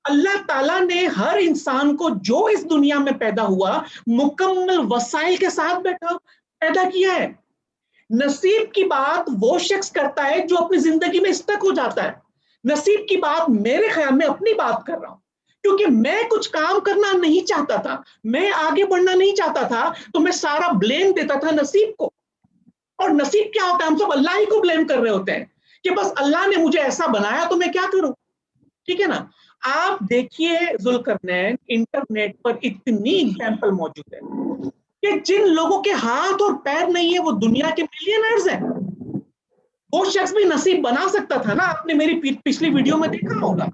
अल्लाह ताला ने हर इंसान को जो इस दुनिया में पैदा हुआ मुकम्मल वसाइल के साथ पैदा किया है। नसीब की बात वो शख्स करता है जो अपनी जिंदगी में स्टक हो जाता है। नसीब की बात मेरे ख्याल में अपनी बात कर रहा हूं, क्योंकि मैं कुछ काम करना नहीं चाहता था, मैं आगे बढ़ना नहीं चाहता था, तो मैं सारा ब्लेम देता था नसीब को। और नसीब क्या होता है? हम सब अल्लाह ही को ब्लेम कर रहे होते हैं कि बस अल्लाह ने मुझे ऐसा बनाया तो मैं क्या करूं, ठीक है ना। आप देखिए जुल्करनैन, इंटरनेट पर इतनी एग्जाम्पल मौजूद है कि जिन लोगों के हाथ और पैर नहीं है वो दुनिया के मिलियनर्स हैं। वो शख्स भी नसीब बना सकता था ना। आपने मेरी पिछली वीडियो में देखा होगा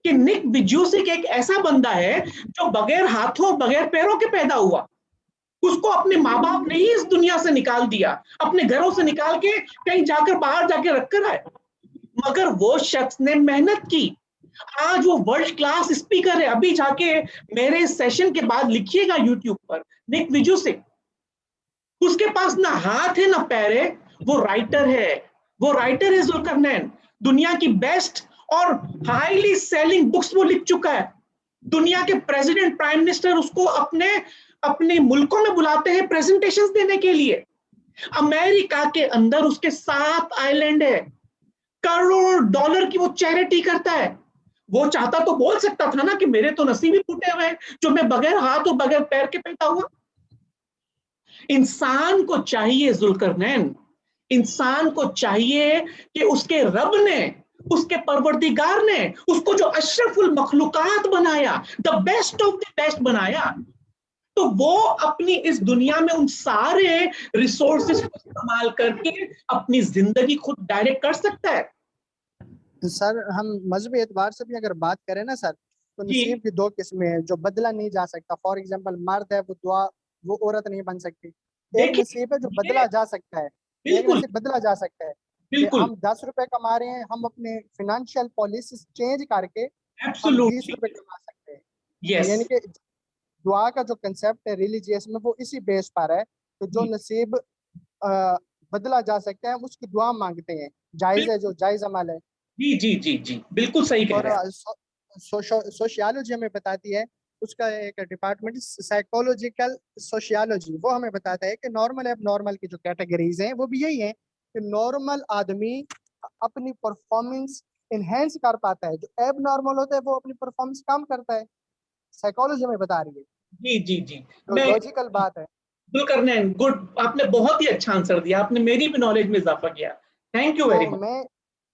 कि निक विजुसिक एक ऐसा बंदा है जो बगैर हाथों बगैर पैरों के पैदा हुआ। उसको अपने माँ बाप ने ही इस दुनिया से निकाल दिया, अपने घरों से निकाल के कहीं जाकर बाहर जाके रखकर आए, मगर वो शख्स ने मेहनत की। आज वो वर्ल्ड क्लास स्पीकर है। अभी जाके मेरे सेशन के बाद लिखिएगा यूट्यूब पर, निक विजुसिक। उसके पास ना हाथ है ना पैर है, वो राइटर है। वो राइटर है जुल्करनैन। दुनिया की बेस्ट और हाईली सेलिंग बुक्स वो लिख चुका है। दुनिया के प्रेसिडेंट, प्राइम मिनिस्टर उसको अपने अपने मुल्कों में बुलाते हैं प्रेजेंटेशंस देने के लिए। अमेरिका के अंदर उसके 7 आइलैंड है, करोड़ डॉलर की वो चैरिटी करता है। वो चाहता तो बोल सकता था ना कि मेरे तो नसीब ही फूटे हुए हैं जो मैं बगैर हाथ और बगैर पैर के पैदा हुआ। इंसान को चाहिए जुल्करनैन, इंसान को चाहिए कि उसके रब ने, उसके परवरदिगार ने उसको जो अशरफुल मखलूकात बनाया, the best of the best बनाया, तो वो अपनी इस दुनिया में उन सारे रिसोर्सेज को इस्तेमाल करके अपनी जिंदगी खुद डायरेक्ट कर सकता है। सर, हम मजहबी एतबार से भी अगर बात करें ना सर, तो जी। नसीब की 2 किस्में हैं जो बदला नहीं जा सकता। फॉर एग्जांपल, मर्द है वो औरत नहीं बन सकती। एक देखिए, नसीब है जो बदला जा सकता है, एक बिल्कुल नसीब बदला जा सकता है कि बिल्कुल, हम 10 रुपए कमा रहे हैं, हम अपने फिनेंशियल पॉलिसी चेंज करके हम 20 एब्सोल्युटली, रुपए कमा सकते हैं। यस, यानी कि दुआ का जो कंसेप्ट है रिलीजियस में, वो इसी बेस पर है। तो जो नसीब अ, बदला जा सकता है, हम उसकी दुआ मांगते हैं। जायज है, जो जायज अमल है। जी जी जी जी, बिल्कुल सही कह और रहे हैं। सोशियोलॉजी हमें बताती है, उसका एक डिपार्टमेंट साइकोलॉजिकल सोशियोलॉजी, वो हमें बताता है कि नॉर्मल एब नॉर्मल की जो कैटेगरीज हैं वो भी यही हैं कि नॉर्मल आदमी अपनी परफॉर्मेंस इनहेंस कर पाता है, जो एब नॉर्मल होता है वो अपनी परफॉर्मेंस कम करता है। साइकोलॉजी में बता रही है, जी जी जी, तो मैं लॉजिकल बात है। जुल्करनैन, गुड, आपने बहुत ही अच्छा आंसर दिया, आपने मेरी भी नॉलेज में इजाफा किया, थैंक यू वेरी तो मच।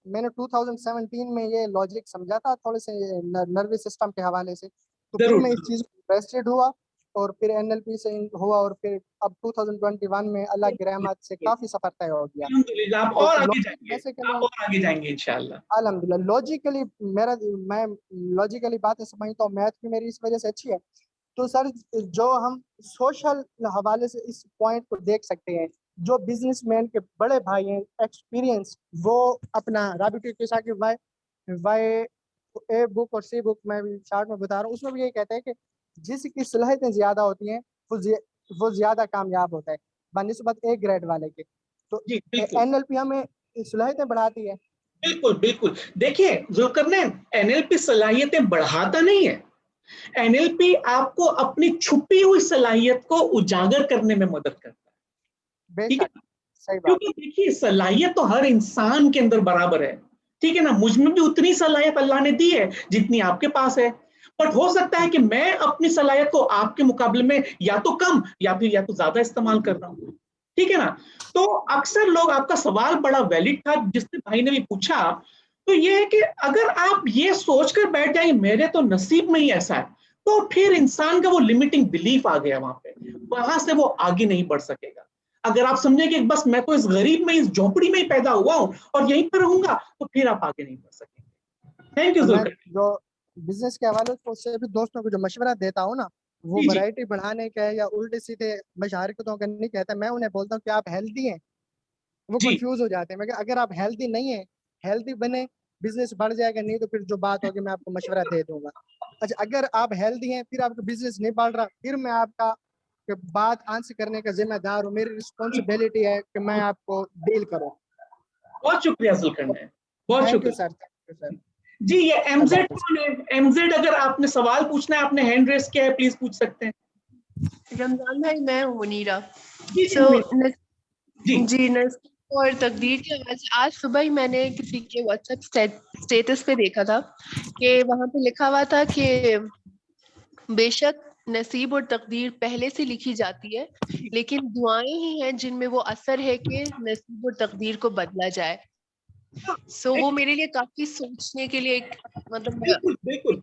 मैंने 2017 में ये लॉजिक समझा था थोड़े से नर्वस सिस्टम के हवाले से, तो फिर जरूर मैं इस जरूर। चीज में इंटरेस्टेड हुआ और फिर एनएलपी से हुआ, और फिर अब 2021 में अल्लाह की रहमत से काफी सफर तय हो गया। अल्हम्दुलिल्लाह, आप तो और आगे लॉजिक जाएंगे, बेसिकली आप और आगे जाएंगे इंशाल्लाह। अल्हम्दुलिल्लाह लॉजिकली मैं लॉजिकली बातें समझता हूँ, मैथ भी मेरी इस वजह से अच्छी है। तो सर जो हम सोशल हवाले से इस पॉइंट को देख सकते हैं, जो बिजनेसमैन के बड़े भाई हैं एक्सपीरियंस, वो अपना राबिट किसा की वाई वाई ए बुक और सी बुक मैं भी चार्ट में बता रहा हूँ, उसमें भी ये कहता है कि जिसकी सलाहियतें ज्यादा होती हैं वो ज्यादा कामयाब होता है बनिस्बत ए ग्रेड वाले के। तो जी बिल्कुल एनएलपी हमें सलाहियतें बढ़ाती है। बिल्कुल बिल्कुल। देखिए जुल्करनैन, एनएलपी सलाहियतें बढ़ाता नहीं है, एनएलपी आपको अपनी छुपी हुई सलाहियत को उजागर करने में मदद करता है, ठीक है। बेशक सही बात क्योंकि देखिए सलाहियत तो हर इंसान के अंदर बराबर है, ठीक है ना, मुझ में भी उतनी सलाहियत अल्लाह ने दी है जितनी आपके पास है, बट हो सकता है कि मैं अपनी सलाहियत को आपके मुकाबले में या तो कम या तो ज्यादा इस्तेमाल कर रहा हूँ, ठीक है ना। तो अक्सर लोग, आपका सवाल बड़ा वैलिड था जिसने भाई ने भी पूछा, तो ये है कि अगर आप ये सोचकर बैठ जाएंगे मेरे तो नसीब में ही ऐसा है, तो फिर इंसान का वो लिमिटिंग बिलीफ आ गया वहां पे, वहां से वो आगे नहीं बढ़ सकेगा। अगर आप समझे कि बस मैं तो इस गरीब में, इस झोपड़ी में ही पैदा हुआ हूं और यहीं पर रहूंगा, तो फिर आप आगे नहीं बढ़ सकेंगे। थैंक यू मैं जुल्कर। जो बिजनेस के हवाले से भी दोस्तों को जो मशवरा देता हूँ ना, वो जी जी वैरायटी बढ़ाने का है या उल्टे सीधे मशारकतों का नहीं कहता। मैं उन्हें बोलता हूँ कि आप हेल्दी हैं, वो जी, कंफ्यूज हो जाते हैं। मैं अगर आप हेल्दी नहीं है, हेल्दी बने, बिजनेस बढ़ जाएगा, नहीं तो फिर जो बात होगी मैं आपको मशवरा दे दूंगा। अच्छा, अगर आप हेल्दी हैं फिर आपका बिजनेस नहीं बढ़ रहा, फिर मैं आपका बात आंसर करने का जिम्मेदार हूँ, मेरी रिस्पॉन्सिबिलिटी है कि मैं आपको डील करूँ। बहुत शुक्रिया जुल्कर, बहुत थैंक यू शुक्रिया। Sir, thank you sir. जी, ये अल्लाह एमजेड हाफिज। कौन है? एमजेड, अगर आपने सवाल पूछना है, आपने हैंड रेस किया है, प्लीज पूछ सकते हैं। रमजान भाई, मैं हूँ मुनीरा। जी जी सो मुनीरा, जी जी, नसीब और तकदीर की आज सुबह ही मैंने किसी के व्हाट्सएप स्टेटस पे देखा था कि वहां पे लिखा हुआ था कि बेशक नसीब और तकदीर पहले से लिखी जाती है, लेकिन दुआएं ही हैं जिनमें वो असर है कि नसीब और तकदीर को बदला जाए। सो वो मेरे लिए काफी सोचने के लिए एक मतलब बिल्कुल बिल्कुल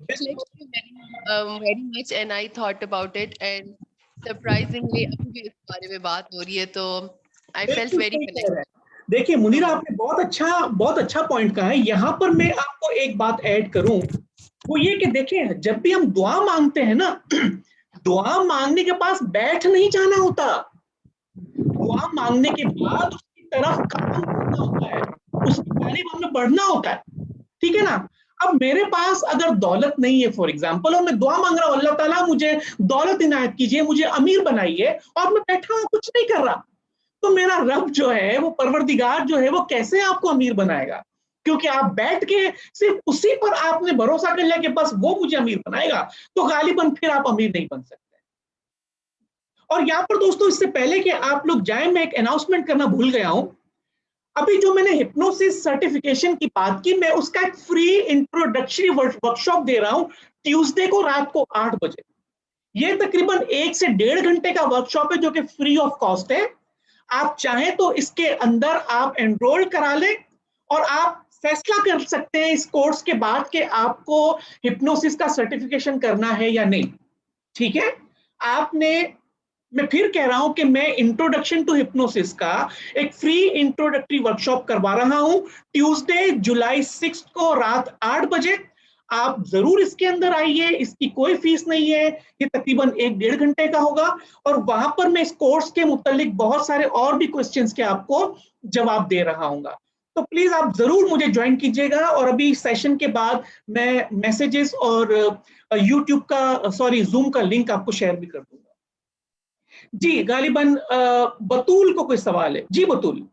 very much, and I thought about it, and surprisingly अभी भी इस बारे में बात हो रही है, तो आई फेल्ट बिल्कुल वेरी सही कह कनेक्ट। रहे हैं। देखिए मुनीरा, तो आपने बहुत अच्छा पॉइंट कहा है। यहाँ पर मैं आपको एक बात ऐड करूं, वो ये कि देखिए जब भी हम दुआ मांगते हैं ना, दुआ मांगने के पास बैठ नहीं जाना होता, दुआ मांगने के बाद उसकी तरफ कदम बढ़ना होता है, उसकी जानिब हमें बढ़ना होता है, ठीक है ना। अब मेरे पास अगर दौलत नहीं है फॉर एग्जांपल, और मैं दुआ मांग रहा हूं अल्लाह ताला मुझे दौलत इनायत कीजिए, मुझे अमीर बनाइए, और मैं बैठा हूं कुछ नहीं कर रहा, तो मेरा रब जो है, वो परवरदिगार जो है, वो कैसे आपको अमीर बनाएगा? क्योंकि आप बैठ के सिर्फ उसी पर आपने भरोसा कर लिया कि बस वो मुझे अमीर बनाएगा, तो गालिबन फिर आप अमीर नहीं बन सकते। और यहाँ पर दोस्तों, इससे पहले कि आप लोग जाएं, मैं एक अनाउंसमेंट करना भूल गया हूं। अभी जो मैंने हिप्नोसिस सर्टिफिकेशन की बात की, मैं उसका एक फ्री इंट्रोडक्टरी वर्कशॉप दे रहा हूं ट्यूसडे को रात को 8 बजे। ये तकरीबन 1 से 1.5 घंटे का वर्कशॉप है जो कि फ्री ऑफ कॉस्ट है। आप चाहें तो इसके अंदर आप एनरोल करा लें और आप फैसला कर सकते हैं इस कोर्स के बाद कि आपको हिप्नोसिस का सर्टिफिकेशन करना है या नहीं, ठीक है। आपने, मैं फिर कह रहा हूं कि मैं इंट्रोडक्शन टू हिप्नोसिस का एक फ्री इंट्रोडक्टरी वर्कशॉप करवा रहा हूं ट्यूसडे जुलाई 6 को रात 8 बजे। आप जरूर इसके अंदर आइए, इसकी कोई फीस नहीं है, ये तकरीबन 1-1.5 घंटे का होगा, और वहां पर मैं इस कोर्स के मुतालिक बहुत सारे और भी क्वेश्चंस के आपको जवाब दे रहा हूँ। तो प्लीज आप जरूर मुझे ज्वाइन कीजिएगा, और अभी सेशन के बाद मैं मैसेजेस और यूट्यूब का, सॉरी, जूम का लिंक आपको शेयर भी कर दूंगा। जी गालिबन बतूल को कोई सवाल है? जी बतूल।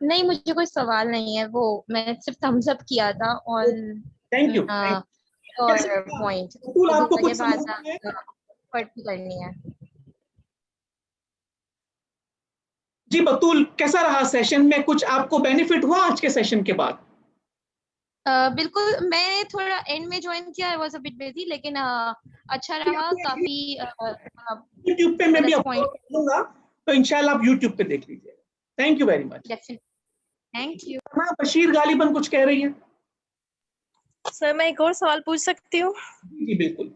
नहीं, मुझे कोई सवाल नहीं है, वो मैं सिर्फ थम्स अप किया था ऑन थैंक यू। और पॉइंट बतूल, आपको आगे कुछ समझ भाषा में आया? पढ़ती करनी है। जी बतूल, कैसा रहा सेशन में? कुछ आपको बेनिफिट हुआ आज के सेशन के बाद? बिल्कुल, मैंने थोड़ा एंड में ज्वाइन किया, I was a bit busy, लेकिन अच्छा रहा काफी। यूट्यूब पे मैं भी प्लस अपलोड पॉइंट कर दूंगा, तो इंशाल्लाह आप यूट्यूब पे देख लीजिएगा। Thank you very much. Thank you. Bashir गालिबन कुछ कह रही हैं? सर मैं एक और सवाल पूछ सकती हूँ? जी बिल्कुल।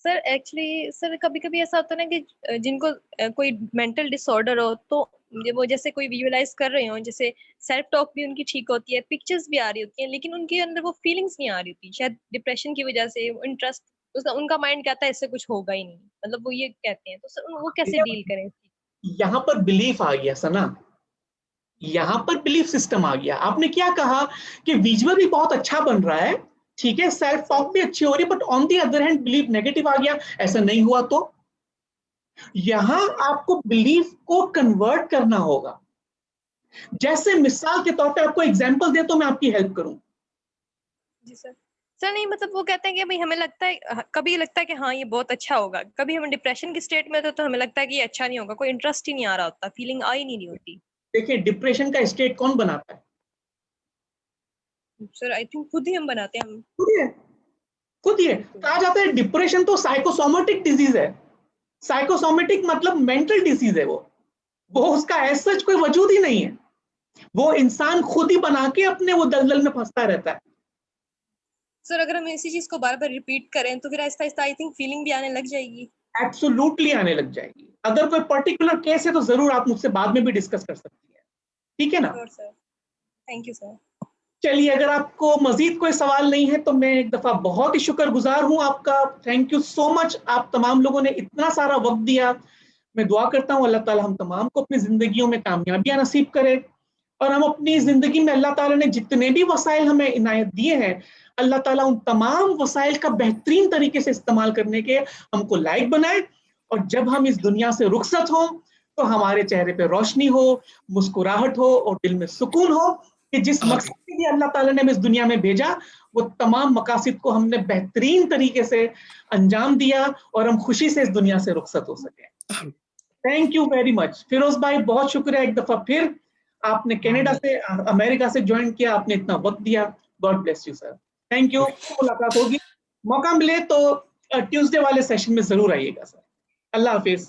सर एक्चुअली सर कभी कभी ऐसा होता है ना कि जिनको कोई मेंटल डिसऑर्डर हो, तो वो जैसे कोई विजुअलाइज कर रहे हो, जैसे सेल्फ टॉक भी उनकी ठीक होती है, पिक्चर्स भी आ रही होती हैं, लेकिन उनके अंदर वो फीलिंग्स नहीं आ रही होती, शायद डिप्रेशन की वजह से, इंटरेस्ट उसका उनका माइंड कहता है इससे कुछ होगा ही नहीं, मतलब वो ये कहते हैं, तो सर वो कैसे डील करें? यहाँ पर बिलीफ आ गया सना, यहाँ पर बिलीफ सिस्टम आ गया। आपने क्या कहा कि विजुअल भी बहुत अच्छा बन रहा है, ठीक है, सेल्फ टॉक भी अच्छी हो रही है, but on the other hand belief negative आ गया, ऐसा नहीं हुआ। तो यहां आपको बिलीफ को कन्वर्ट करना होगा। जैसे मिसाल के तौर पे आपको एग्जांपल दे तो मैं आपकी हेल्प करूं। जी सर। सर नहीं, मतलब वो कहते हैं कि भाई हमें लगता है, कभी लगता है कि हाँ ये बहुत अच्छा होगा, कभी हम डिप्रेशन की स्टेट में तो हमें लगता है कि ये अच्छा नहीं होगा, कोई इंटरेस्ट ही नहीं आ रहा होता, फीलिंग आ ही नहीं रही होती। देखिए, डिप्रेशन का स्टेट कौन बनाता है? सर आई थिंक खुद ही हम बनाते हैं। हम खुद ही है, खुद ही है। कहा जाता है डिप्रेशन तो साइकोसोमेटिक डिजीज है। साइकोसोमेटिक मतलब मेंटल डिजीज है। वो उसका ऐसा कोई वजूद ही नहीं है। वो इंसान खुद ही बना के अपने वो दलदल में फंसता रहता है। सर अगर हम इसी चीज को बार बार रिपीट करें तो फिर Aahista Aahista I think feeling भी आने लग जाएगी। एब्सोल्युटली आने लग जाएगी। अगर कोई पर्टिकुलर केस है तो जरूर आप मुझसे बाद में भी डिस्कस कर सकती हैं, ठीक है ना? Sure sir, thank you sir. चलिए, अगर आपको मजीद कोई सवाल नहीं है तो मैं एक दफा बहुत ही शुक्रगुजार हूं आपका। Thank you so much. आप तमाम लोगों ने इतना सारा वक्त दिया। मैं दुआ करता हूं अल्लाह ताला हम तमाम को अपनी जिंदगियों में कामयाबियां नसीब करे, और हम अपनी जिंदगी में अल्लाह ताला ने जितने भी वसाइल हमें इनायत दिए हैं, अल्लाह ताला उन तमाम वसाइल का बेहतरीन तरीके से इस्तेमाल करने के हमको लायक बनाए। और जब हम इस दुनिया से रुखसत हों तो हमारे चेहरे पे रोशनी हो, मुस्कुराहट हो और दिल में सुकून हो कि जिस मकसद के लिए अल्लाह ताला ने हमें इस दुनिया में भेजा, वो तमाम मकासद को हमने बेहतरीन तरीके से अंजाम दिया और हम खुशी से इस दुनिया से रुखसत हो सके। Thank you very much. Firoz भाई, बहुत शुक्रिया एक दफा फिर। आपने कनाडा से, अमेरिका से ज्वाइन किया, आपने इतना वक्त दिया। God bless you sir. Thank you. मुलाकात होगी, मौका मिले तो ट्यूसडे वाले सेशन में जरूर आइएगा सर। अल्लाह हाफिज।